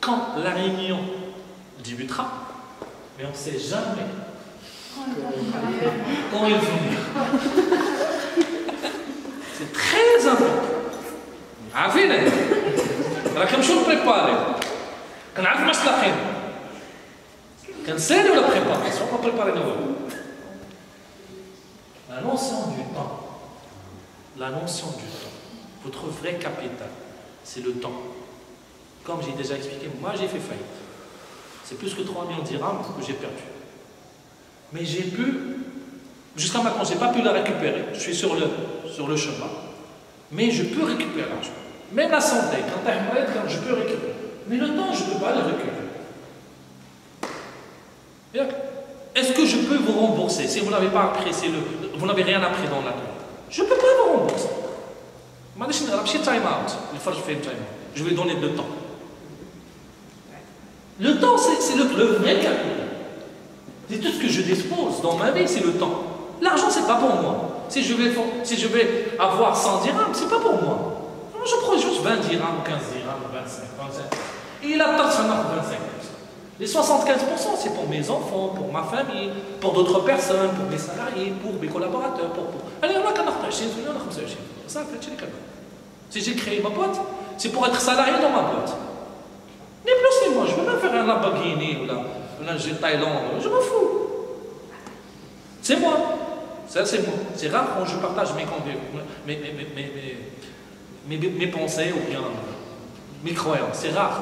quand la réunion débutera, mais on ne sait jamais quand il finira. C'est très important. عارفين راك نمشيو نبريباري كنعرف ما تلاقينا كنساليو لا بريباراسيون ما بريبارينا والو. La notion du temps, votre vrai capital, c'est le temps. Comme j'ai déjà expliqué, moi j'ai fait faillite. C'est plus que 3 millions de dirhams que j'ai perdu. Mais j'ai pu, jusqu'à maintenant, je n'ai pas pu la récupérer. Je suis sur le chemin. Mais je peux récupérer l'argent. Même la santé, quand tu as un malade, je peux récupérer. Mais le temps, je ne peux pas le récupérer. Est-ce que je peux vous rembourser si vous n'avez pas appris, vous n'avez rien appris dans la vie? Je ne peux pas vous rembourser. Je vais donner le temps. Le temps, c'est le vrai capital. C'est tout ce que je dispose dans ma vie, c'est le temps. L'argent, c'est pas pour moi. Si je vais avoir 100 dirhams, c'est pas pour moi. Je prends juste 20 dirhams, 15 dirhams, 25, 25. Et la taxe, ça marque 25%. Les 75%, c'est pour mes enfants, pour ma famille, pour d'autres personnes, pour mes salariés, pour mes collaborateurs, Allez, on a qu'à faire 20 millions, on a 25 millions. Ça, c'est le cas. Si j'ai créé ma boîte, c'est pour être salarié dans ma boîte. Ni plus ni moins, je ne veux pas faire un Lamborghini ou un jet Thaïlande, je m'en fous. C'est moi. Ça, c'est moi. C'est rare quand je partage mes pensées ou bien mes croyances. C'est rare.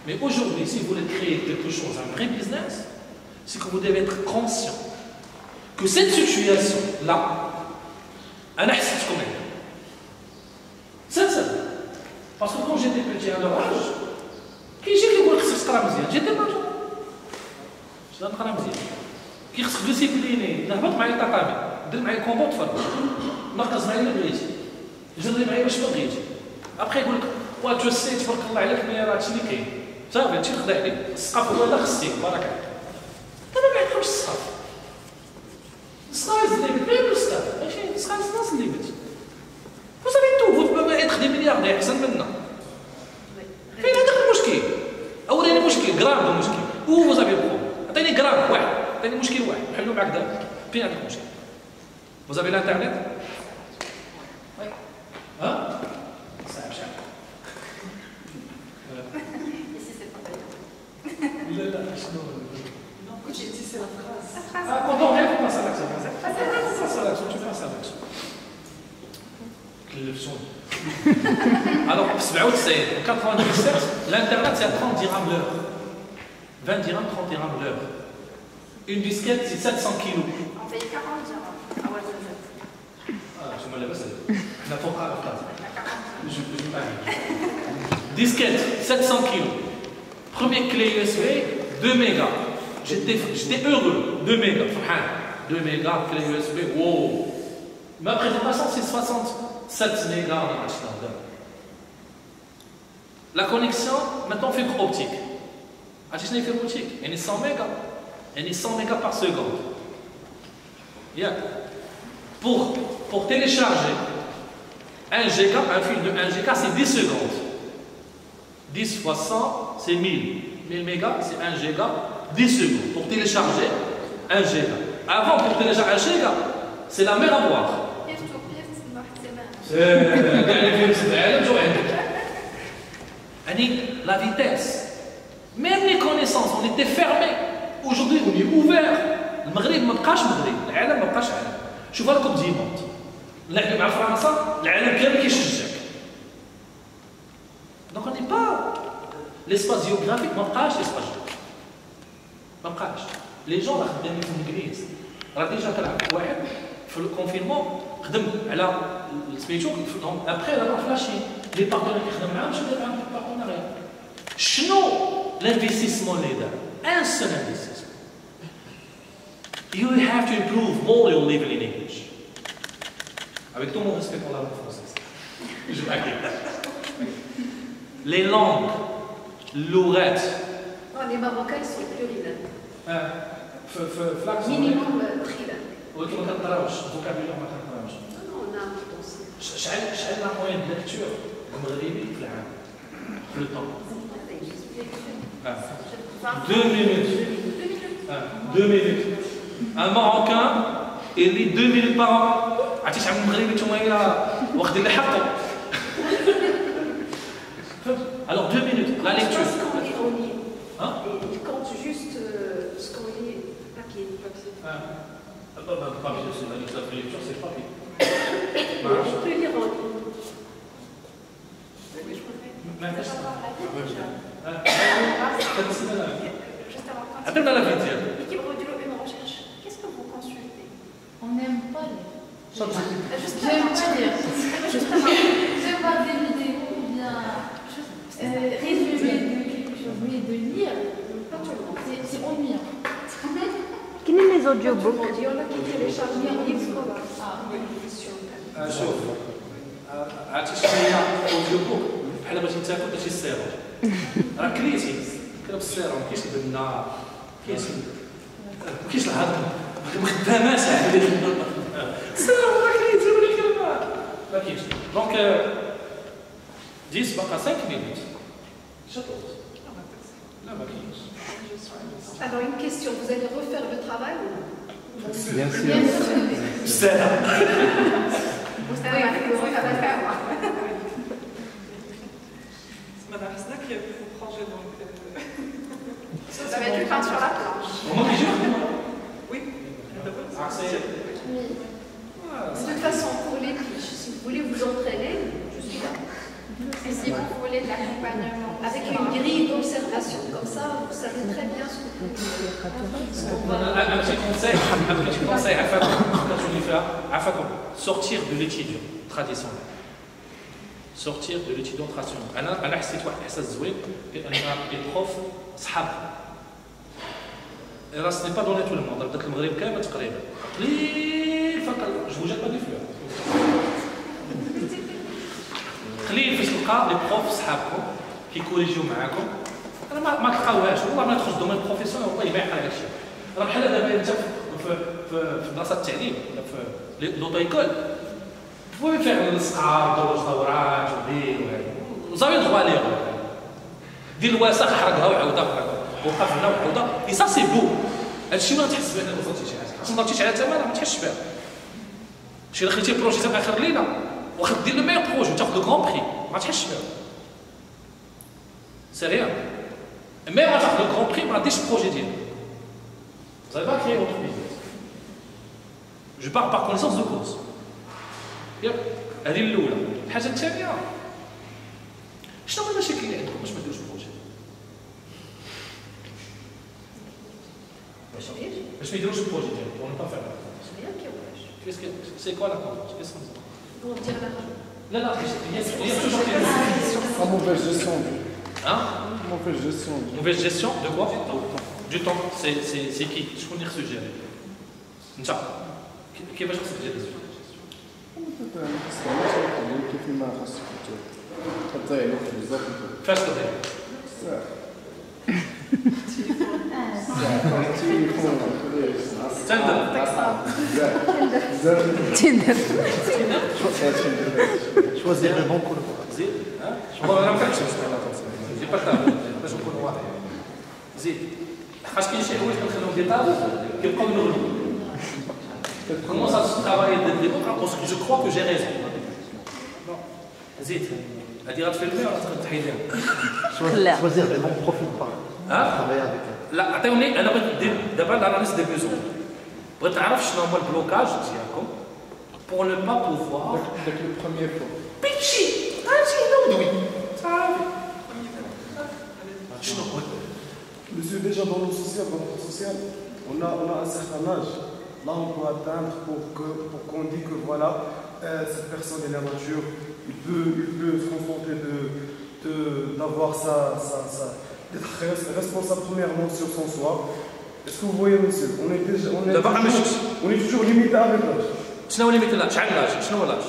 Mais aujourd'hui, si vous voulez créer quelque chose, un vrai business, c'est que vous devez être conscient que cette situation-là, un accès comme elle. Sincèrement. Parce que quand j'étais petit à leur âge, qui j'ai qui voulait que ce soit j'étais pas tout. Je suis pas qui خصك ديسيبليني نهبط معايا الطاقامي دير معايا كومبو تفرج نقص معايا اللي بغيتي جري معايا باش ما بغيتي ابخي يقول لك وا جو سي تبارك الله عليك مي راه هادشي اللي كاين صافي هادشي اللي خدعني السقف هو اللي خصك بارك الله دابا ما يعرفش السقف السقف اللي بغيت السقف ماشي السقف الناس اللي بغيت vous savez tout vous pouvez être des milliardaires احسن منا فين هذاك المشكل اولاني مشكل غراف المشكل و vous avez problème عطيني غراف واحد عطيني مشكل واحد نحلو معاك دابا فين هذاك المشكل vous avez l'internet ها صعب شحال لا لا شنو كنت جيتي سي لا فراس quand on rêve on passe à l'action on passe à l'action tu passes à l'action alors en 97 l'internet c'est à 30 dirhams l'heure 20 dirhams 30 dirhams l'heure une disquette c'est 700 kilos on paye 40 dirhams à Ouattara. Je me lève la phrase. Je peux pas dire. Disquette, 700 kilos. Première clé USB, 2 mégas. J'étais heureux. 2 mégas. 2 mégas, clé USB. Wow. Ma présentation, c'est 67 mégas. La connexion, maintenant, fibre optique. Acheter une fibre optique. Elle est 100 mégas. Elle est 100 mégas par seconde. Yeah. Pour télécharger 1 giga, un fil de 1 giga, c'est 10 secondes. 10 fois 100, c'est 1000. 1000 mégas, c'est 1 giga, 10 secondes. Pour télécharger 1 giga. Avant, pour télécharger 1 giga, c'est la mer à boire. La vitesse. Même les connaissances, on était fermés. Aujourd'hui, on est ouvert. Le Maghreb ne bqaش Maghreb. العالم ما بقاش عالم. شوف الكوب دي موند. نلعبوا مع فرنسا، العالم كامل كيشجعك. Donc on n'est pas l'espace géographique ما بقاش l'espace géographique. ما بقاش. Les gens راه خدامين في الانجليز. راه ديجا كنعرف واحد في الكونفينمون خدم على سميتو ابخي راه فلاشي لي بارتنير اللي خدم معاهم شدوا معاهم البارتنير. شنو l'investissement اللي دار؟ un seul investissement. You have to improve more your level in English. Avec tout mon respect pour la langue française. Je m'inquiète. Les langues, l'ourette. Oh, les Marocains sont plurilingues. Flax. Minimum trilingue. Oui, tu ne t'entends vocabulaire, ما t'entends. Non, on a un potentiel. شحال la moyenne de lecture المغربي في العام في le temps. 2 minutes. 2 minutes. Un Marocain, il lit 2 minutes par an. عرفتي شحال من مغربي نتوما واخدين اللي حقه. Alors 2 minutes, la lecture. Hein? Il compte juste ce qu'on lit papier. Papier, c'est la lecture, c'est papier. On peut lire en ligne. Attends dans la vidéo. L'équipe Rodilo, une recherche. Qu'est-ce que vous consultez? On n'aime pas les. J'aime pas lire. J'aime pas des vidéos ou bien résumé de quelque chose, mais de lire, pas tout le monde. C'est ennuyant. Quels sont les audiobooks? Il y en a qui téléchargent les livres. شوف عرفتي شنو هي اوديو بوك بحال بغيتي تاكل درتي السيروم راه كليتي كلب السيروم كاينش البنه كاينش الهضم خدامات هذه السيروم راه كليتي ولكن ما كاينش دونك 10 بقى 5 minutes شطوط لا ما كاينش. Alors une question, vous allez refaire le travail ou non? Bien sûr. C'est Madame Hasna qui a vu vos projets, donc... Vous avez du pain sur la planche. Oui. De toute façon, pour les fiches, si vous voulez vous entraîner, je suis là. Et si vous voulez de l'accompagnement Avec une grille d'observation, comme ça, vous savez très bien ce que vous Un petit conseil, عفاكم, sortir de l'étudiant traditionnel. Sortir de l'étudiant traditionnel. أنا حسيت واحد الإحساس زوين بأن les profs صحاب. Et là, ce n'est pas donné tout le monde. Peut-être le Maghreb كامل تقريبا. قليل فقط. Je vous jette pas des fleurs. قليل فاش تلقى لي بروف صحابكم كيكوريجيو معاكم راه ما تلقاوهاش والله ما تخرج دومين بروفيسيونيل والله يبان بحال هادشي راه بحال دابا انت في بلاصه التعليم ولا في لوطو ايكول بوي فيغ الصقار دوز دورات ودير وزاوي دغوا ليغ دير الوسخ حرقها وعاودها وقف هنا وعاودها اي سا سي بو هادشي ما تحس بان وصلتي شي حاجه خاصك نضربتي على ثمن ما تحسش بها شي دخلتي بروجي تاع اخر الليله واخد دير لو ميور بروجي وتاخذ لو غران بري ما تحسش بها سي ريان مي ما تاخذ لو غران بري ما غاديش البروجي ديالك vous n'avez pas créé votre business. Je parle par connaissance de cause. هذه الاولى. الحاجه الثانيه شنو هو المشاكل اللي عندكم باش ما ديروش بروجي؟ باش ما يديروش البروجي ديالك on ne pas faire qu'est-ce que c'est quoi la cause? Qu'est-ce que c'est? Pour dire l'argent. لا لا il y a toujours des La mauvaise gestion. Hein? Mauvaise gestion. Mauvaise gestion de quoi? Du temps. C'est qui? شكون اللي خصو يجيري؟ انت كيفاش خصك تجيري الزوج؟ كيف ما خاصك تضيع الوقت بزاف. فاش تضيع؟ تندر. Choisir le bon couleur. زيد والله انا ما كنتش جي با تابل باش نكونوا واضحين زيد حاش كاين شي حوايج كنخليهم دي طابل كيبقاو ينغلوا comment ça se travaille dès le début parce que je crois que j'ai raison زيد هذه غتفهمني ولا تحيدها Choisir les bons profils pas. Travailler avec eux. لا عطيوني انا بغيت ندير دابا l'analyse des besoins بغيت نعرف شنو هما البلوكاج ديالكم pour ne pas pouvoir Dès le premier fois. بيتشي هادشي نودوي صافي شنو هو Monsieur, déjà dans le social, on a un certain âge. Là, on peut atteindre pour qu'on dise que voilà, cette personne est la mature, il peut se contenter d'avoir d'être responsable premièrement sur son soi. Est-ce que vous voyez, monsieur, on est toujours limité avec l'âge. شنو ليميت لا شحال لاج شنو لاج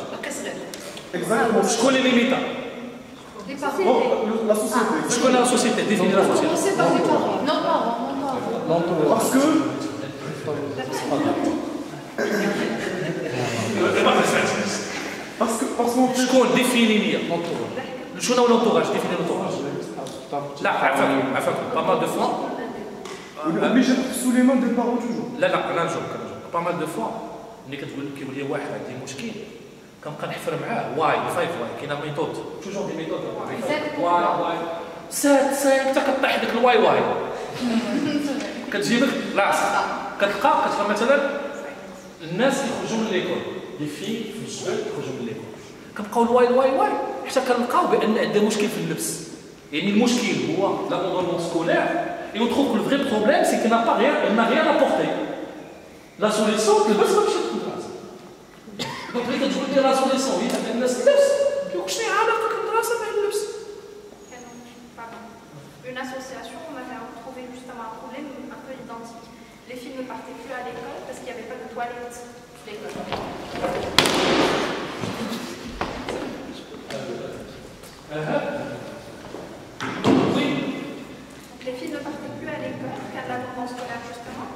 Exactement. شكون اللي ليميتا Les parents. La société. شكون لا سوسيتي ديفيني لا سوسيتي Commencez par les parents. Non, pas Parce que شكون ديفيني ليا شنو هو لونطوراج ديفيني لونطوراج Là, pas mal de fois. On est obligé de sous les mains des parents toujours. لا انا نجاوبك با مال دو فوا ملي كيقول لي واحد عندي مشكل كنبقى نحفر معاه واي 5 واي كاينه ميثود توجور دي ميثود واي سات حتى كطيح ديك الواي كتجيبك لاصق كتلقى كتفهم مثلا الناس يخرجوا من ليكول لي في الجبل يخرجوا من ليكول كنبقاو الواي حتى كنلقاو بان عندنا مشكل في اللبس يعني المشكل هو l'abandonnement scolaire et on trouve que le vrai problème c'est qu'elle n'a rien apporté. La solution c'est بس باش تدرس. Donc اللي كتقول لي la solution هي تاع الناس اللبس كيقول شنو علاقه الدراسه مع اللبس. Une association, on avait trouvé justement un problème un peu identique. Les filles ne partaient plus à l'école parce qu'il n'y avait pas de toilettes à l'école. Les filles ne partaient plus à l'école, car l'abandon scolaire justement,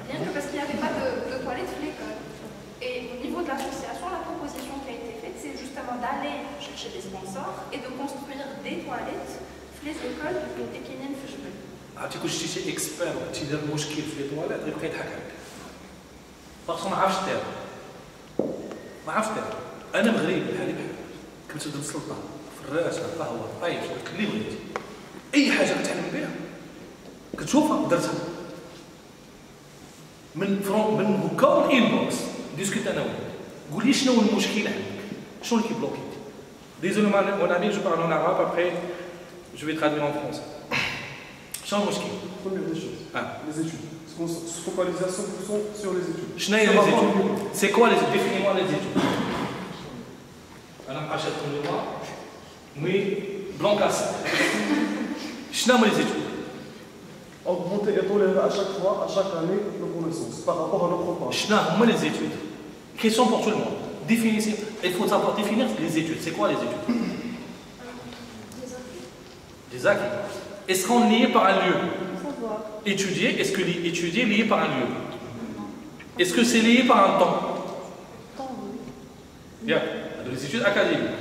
rien que parce qu'il n'y avait pas de toilettes à l'école. Et au niveau de l'association, la proposition qui a été faite, c'est justement d'aller chercher des sponsors et de construire des toilettes les écoles et qui n'aiment pas jouer. عرفتي كون شتي شي اكسبير تيدير المشكل في لي طواليت غيبقى يضحك عليك. باغ ما عرفتش دير. ما عرفتش دير. انا مغربي بحالي بحال. كنت ندير السلطه في الراس القهوه طايش اللي بغيتي. اي حاجه كتعلم بها كتشوفها درتها. من هكا انبوكس ديسكوت انا وياك. قول لي شنو هو المشكل عندك؟ شنو اللي كيبلوكي؟ Désolé mon ami, je parle en arabe, après je vais traduire en français. شنو المشكل؟ Première des choses, les études. Parce qu'on se focalise à 100% sur les études. شنو هي les études? C'est quoi les études? Définis-moi les études. أنا مقاشركم اليوم مي بلون كاسي. شنو هما les études? Augmenter et tolérer à chaque fois, à chaque année, nos connaissances par rapport à nos propres. شنو هما les études? Question pour tout le monde. Définissez. Il faut savoir définir les études. C'est quoi les études? Des acquis. Est-ce qu'on est lié par un lieu? Étudier, est-ce que étudier est lié par un lieu? Est-ce que c'est lié par un temps? Bien. Les études académiques.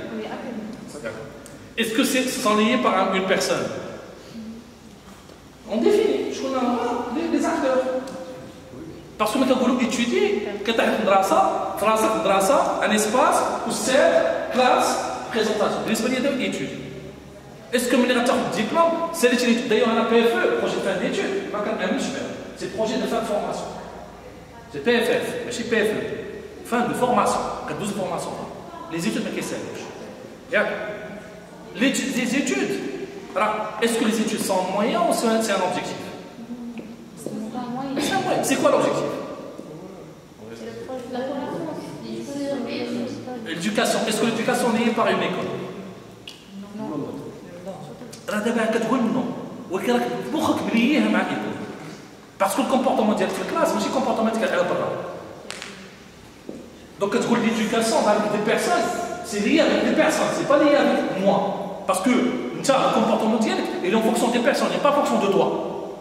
Est-ce que ce sont liés par une personne? On définit. Je connais des acteurs. Parce que quand on étudie, quand on a un espace où c'est classe, présentation. L'espagnol étude. Est-ce que le diplôme, c'est l'étude? D'ailleurs, on a PFE, projet de fin d'études. C'est le projet de fin de formation. C'est PFF, mais c'est PFE. Fin de formation. 12 formations. Les études, mais qu'est-ce que c'est? Les études. Alors, est-ce que les études sont un moyen ou c'est un objectif? C'est quoi l'objectif? L'éducation. Est-ce que l'éducation est liée par une école? راه دابا كتقول نو ولكن راك مخك ملييه مع الايكول باسكو الكومبورتمون ديالك في الكلاس ماشي كومبورتمون ديالك على برا دونك كتقول ليدوكاسيون avec des personnes c'est lié avec des personnes c'est pas lié avec moi parce que انت الكومبورتمون ديالك il est en fonction des personnes il n'est pas en fonction de toi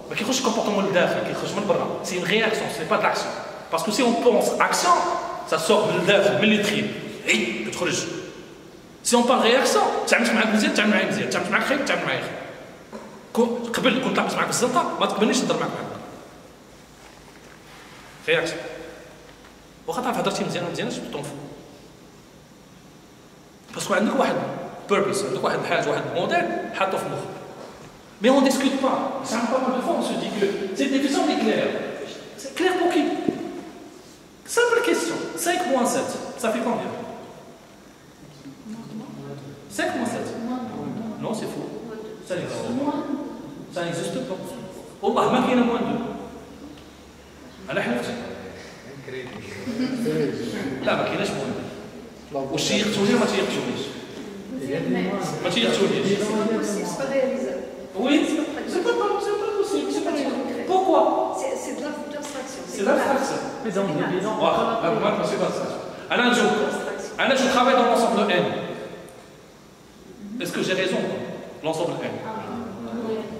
ما كيخرجش الكومبورتمون لداخل كيخرج من برا c'est une réaction c'est pas de l'action parce que si on pense action ça sort من الداخل من لي تريب اي كتخرج Si on parle réaction, تعاملت معاك مزيان تعامل معايا مزيان، تعاملت معاك خايب تعامل معايا خايب. قبل كنت لعبت معاك بالزنقه ما تقبلنيش نهضر معاك بحال هكا. رياكشن. واخا تعرف هضرتي مزيان ما مزيانش طونفو. باسكو عندك واحد بيربس، عندك واحد الحاجه واحد الموديل حاطه في مخك. Mais on ne discute pas. Ça me parle de fois, on se dit que cette division est claire. C'est clair pour qui? Simple question. 5 moins 7, ça fait combien? 5 moins 7. Non, c'est faux. Ça n'existe pas. Ça n'existe pas. والله ما كاين moins 2. أنا حلفت. لا ما كايناش moins 2. واش تيقتلوني ولا ما تيقتلونيش؟ ما تيقتلونيش. Oui, c'est pas possible. C'est pas possible. Pourquoi? C'est de l'abstraction. C'est l'abstraction. Mais on est bien. Moi, c'est pas ça. Anna, je travaille dans l'ensemble N. Est-ce que j'ai raison? L'ensemble N.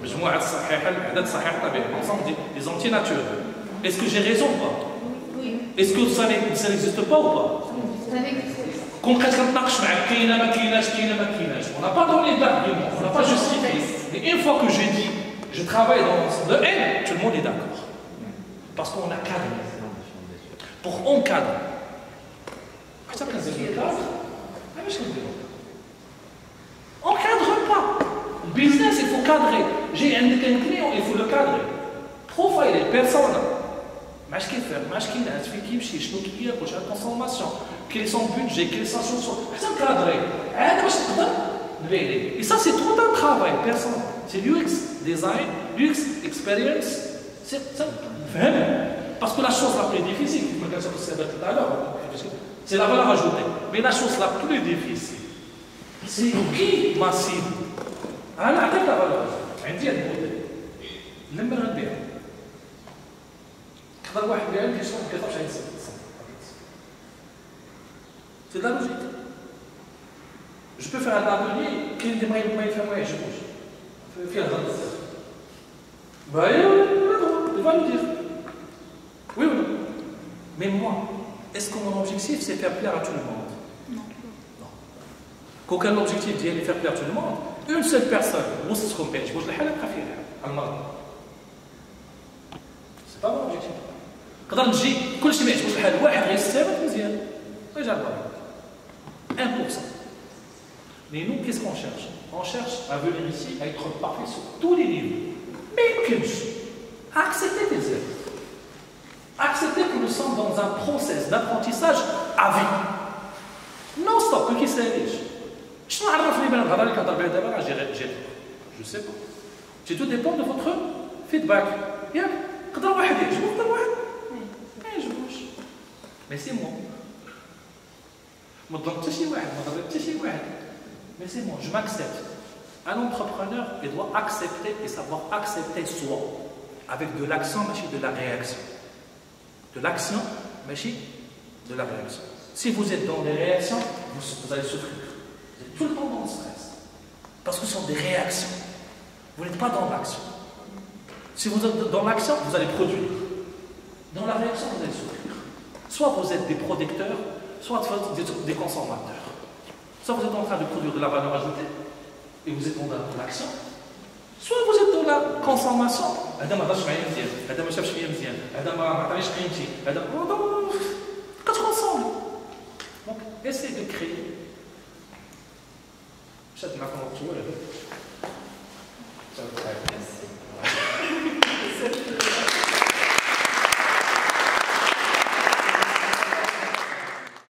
مجموعة الصحيحة العدد الصحيح الطبيعي. L'ensemble des entiers naturels. Est-ce que j'ai raison ou pas? Oui. Est-ce que ça n'existe pas ou pas? كون بقيت كنتناقش معاك كاينه ما كايناش كاينه ما كايناش. On n'a pas donné d'argument. On n'a pas justifié. Mais Mais une fois que j'ai dit, je travaille dans le N, tout le monde est d'accord. Parce qu'on a cadre. Pour encadrer. On ne cadre pas. Le business, il faut cadrer. J'ai un client, il faut le cadrer. Profiler, personne. ماش كيفهم ماش كينعس فين كيمشي شنو كياكل واش عنده كونسوماسيون كيل سون بودجي كيل سون شونسون حتى نكادري عاد باش نقدر نبيع ليه. Et ça c'est tout un travail personnel. C'est l'UX design, l'UX experience. C'est ça فهم. Parce que la chose la plus difficile, comme je disais tout à l'heure, c'est la valeur ajoutée. Mais la chose la plus difficile, c'est qui m'a cible. أنا أعطيك la valeur ajoutée. عندي هاد الموديل. لما غنبيع. تقدر واحد يبيع لك يشوف كيفاش غيتصرف. C'est de la logique. Je peux faire un atelier qui est ما يفهم ما يعجبوش. فيها هضره بزاف. il va nous dire. Oui ou non? Mais moi, est-ce que mon objectif c'est faire plaire à tout le monde? Non. Qu'aucun objectif d'y aller faire plaire à tout le monde, une seule personne, c'est pas mon objectif. Quand on dit que je vais faire واحد غيستافد مزيان رجع لورا 1%. Mais nous, qu'est-ce qu'on cherche? On cherche à venir ici à être parfait sur tous les niveaux. Mais accepter tes erreurs. Accepter que nous sommes dans un process d'apprentissage à vie. Non stop, qui s'est je ne sais pas. Tout dépend de votre feedback. Mais c'est moi. Mais c'est moi, je m'accepte. Un entrepreneur, il doit accepter et savoir accepter soi. Avec de l'action, mais de la réaction. De l'action, mais de la réaction. Si vous êtes dans des réactions, vous allez souffrir. Vous êtes tout le temps dans le stress. Parce que ce sont des réactions. Vous n'êtes pas dans l'action. Si vous êtes dans l'action, vous allez produire. Dans la réaction, vous allez souffrir. Soit vous êtes des producteurs, soit vous êtes des consommateurs. Soit vous êtes en train de produire de la valeur ajoutée, et vous êtes dans l'action. Soit vous êtes dans la consommation. Quand on ensemble. Donc, essayez de créer.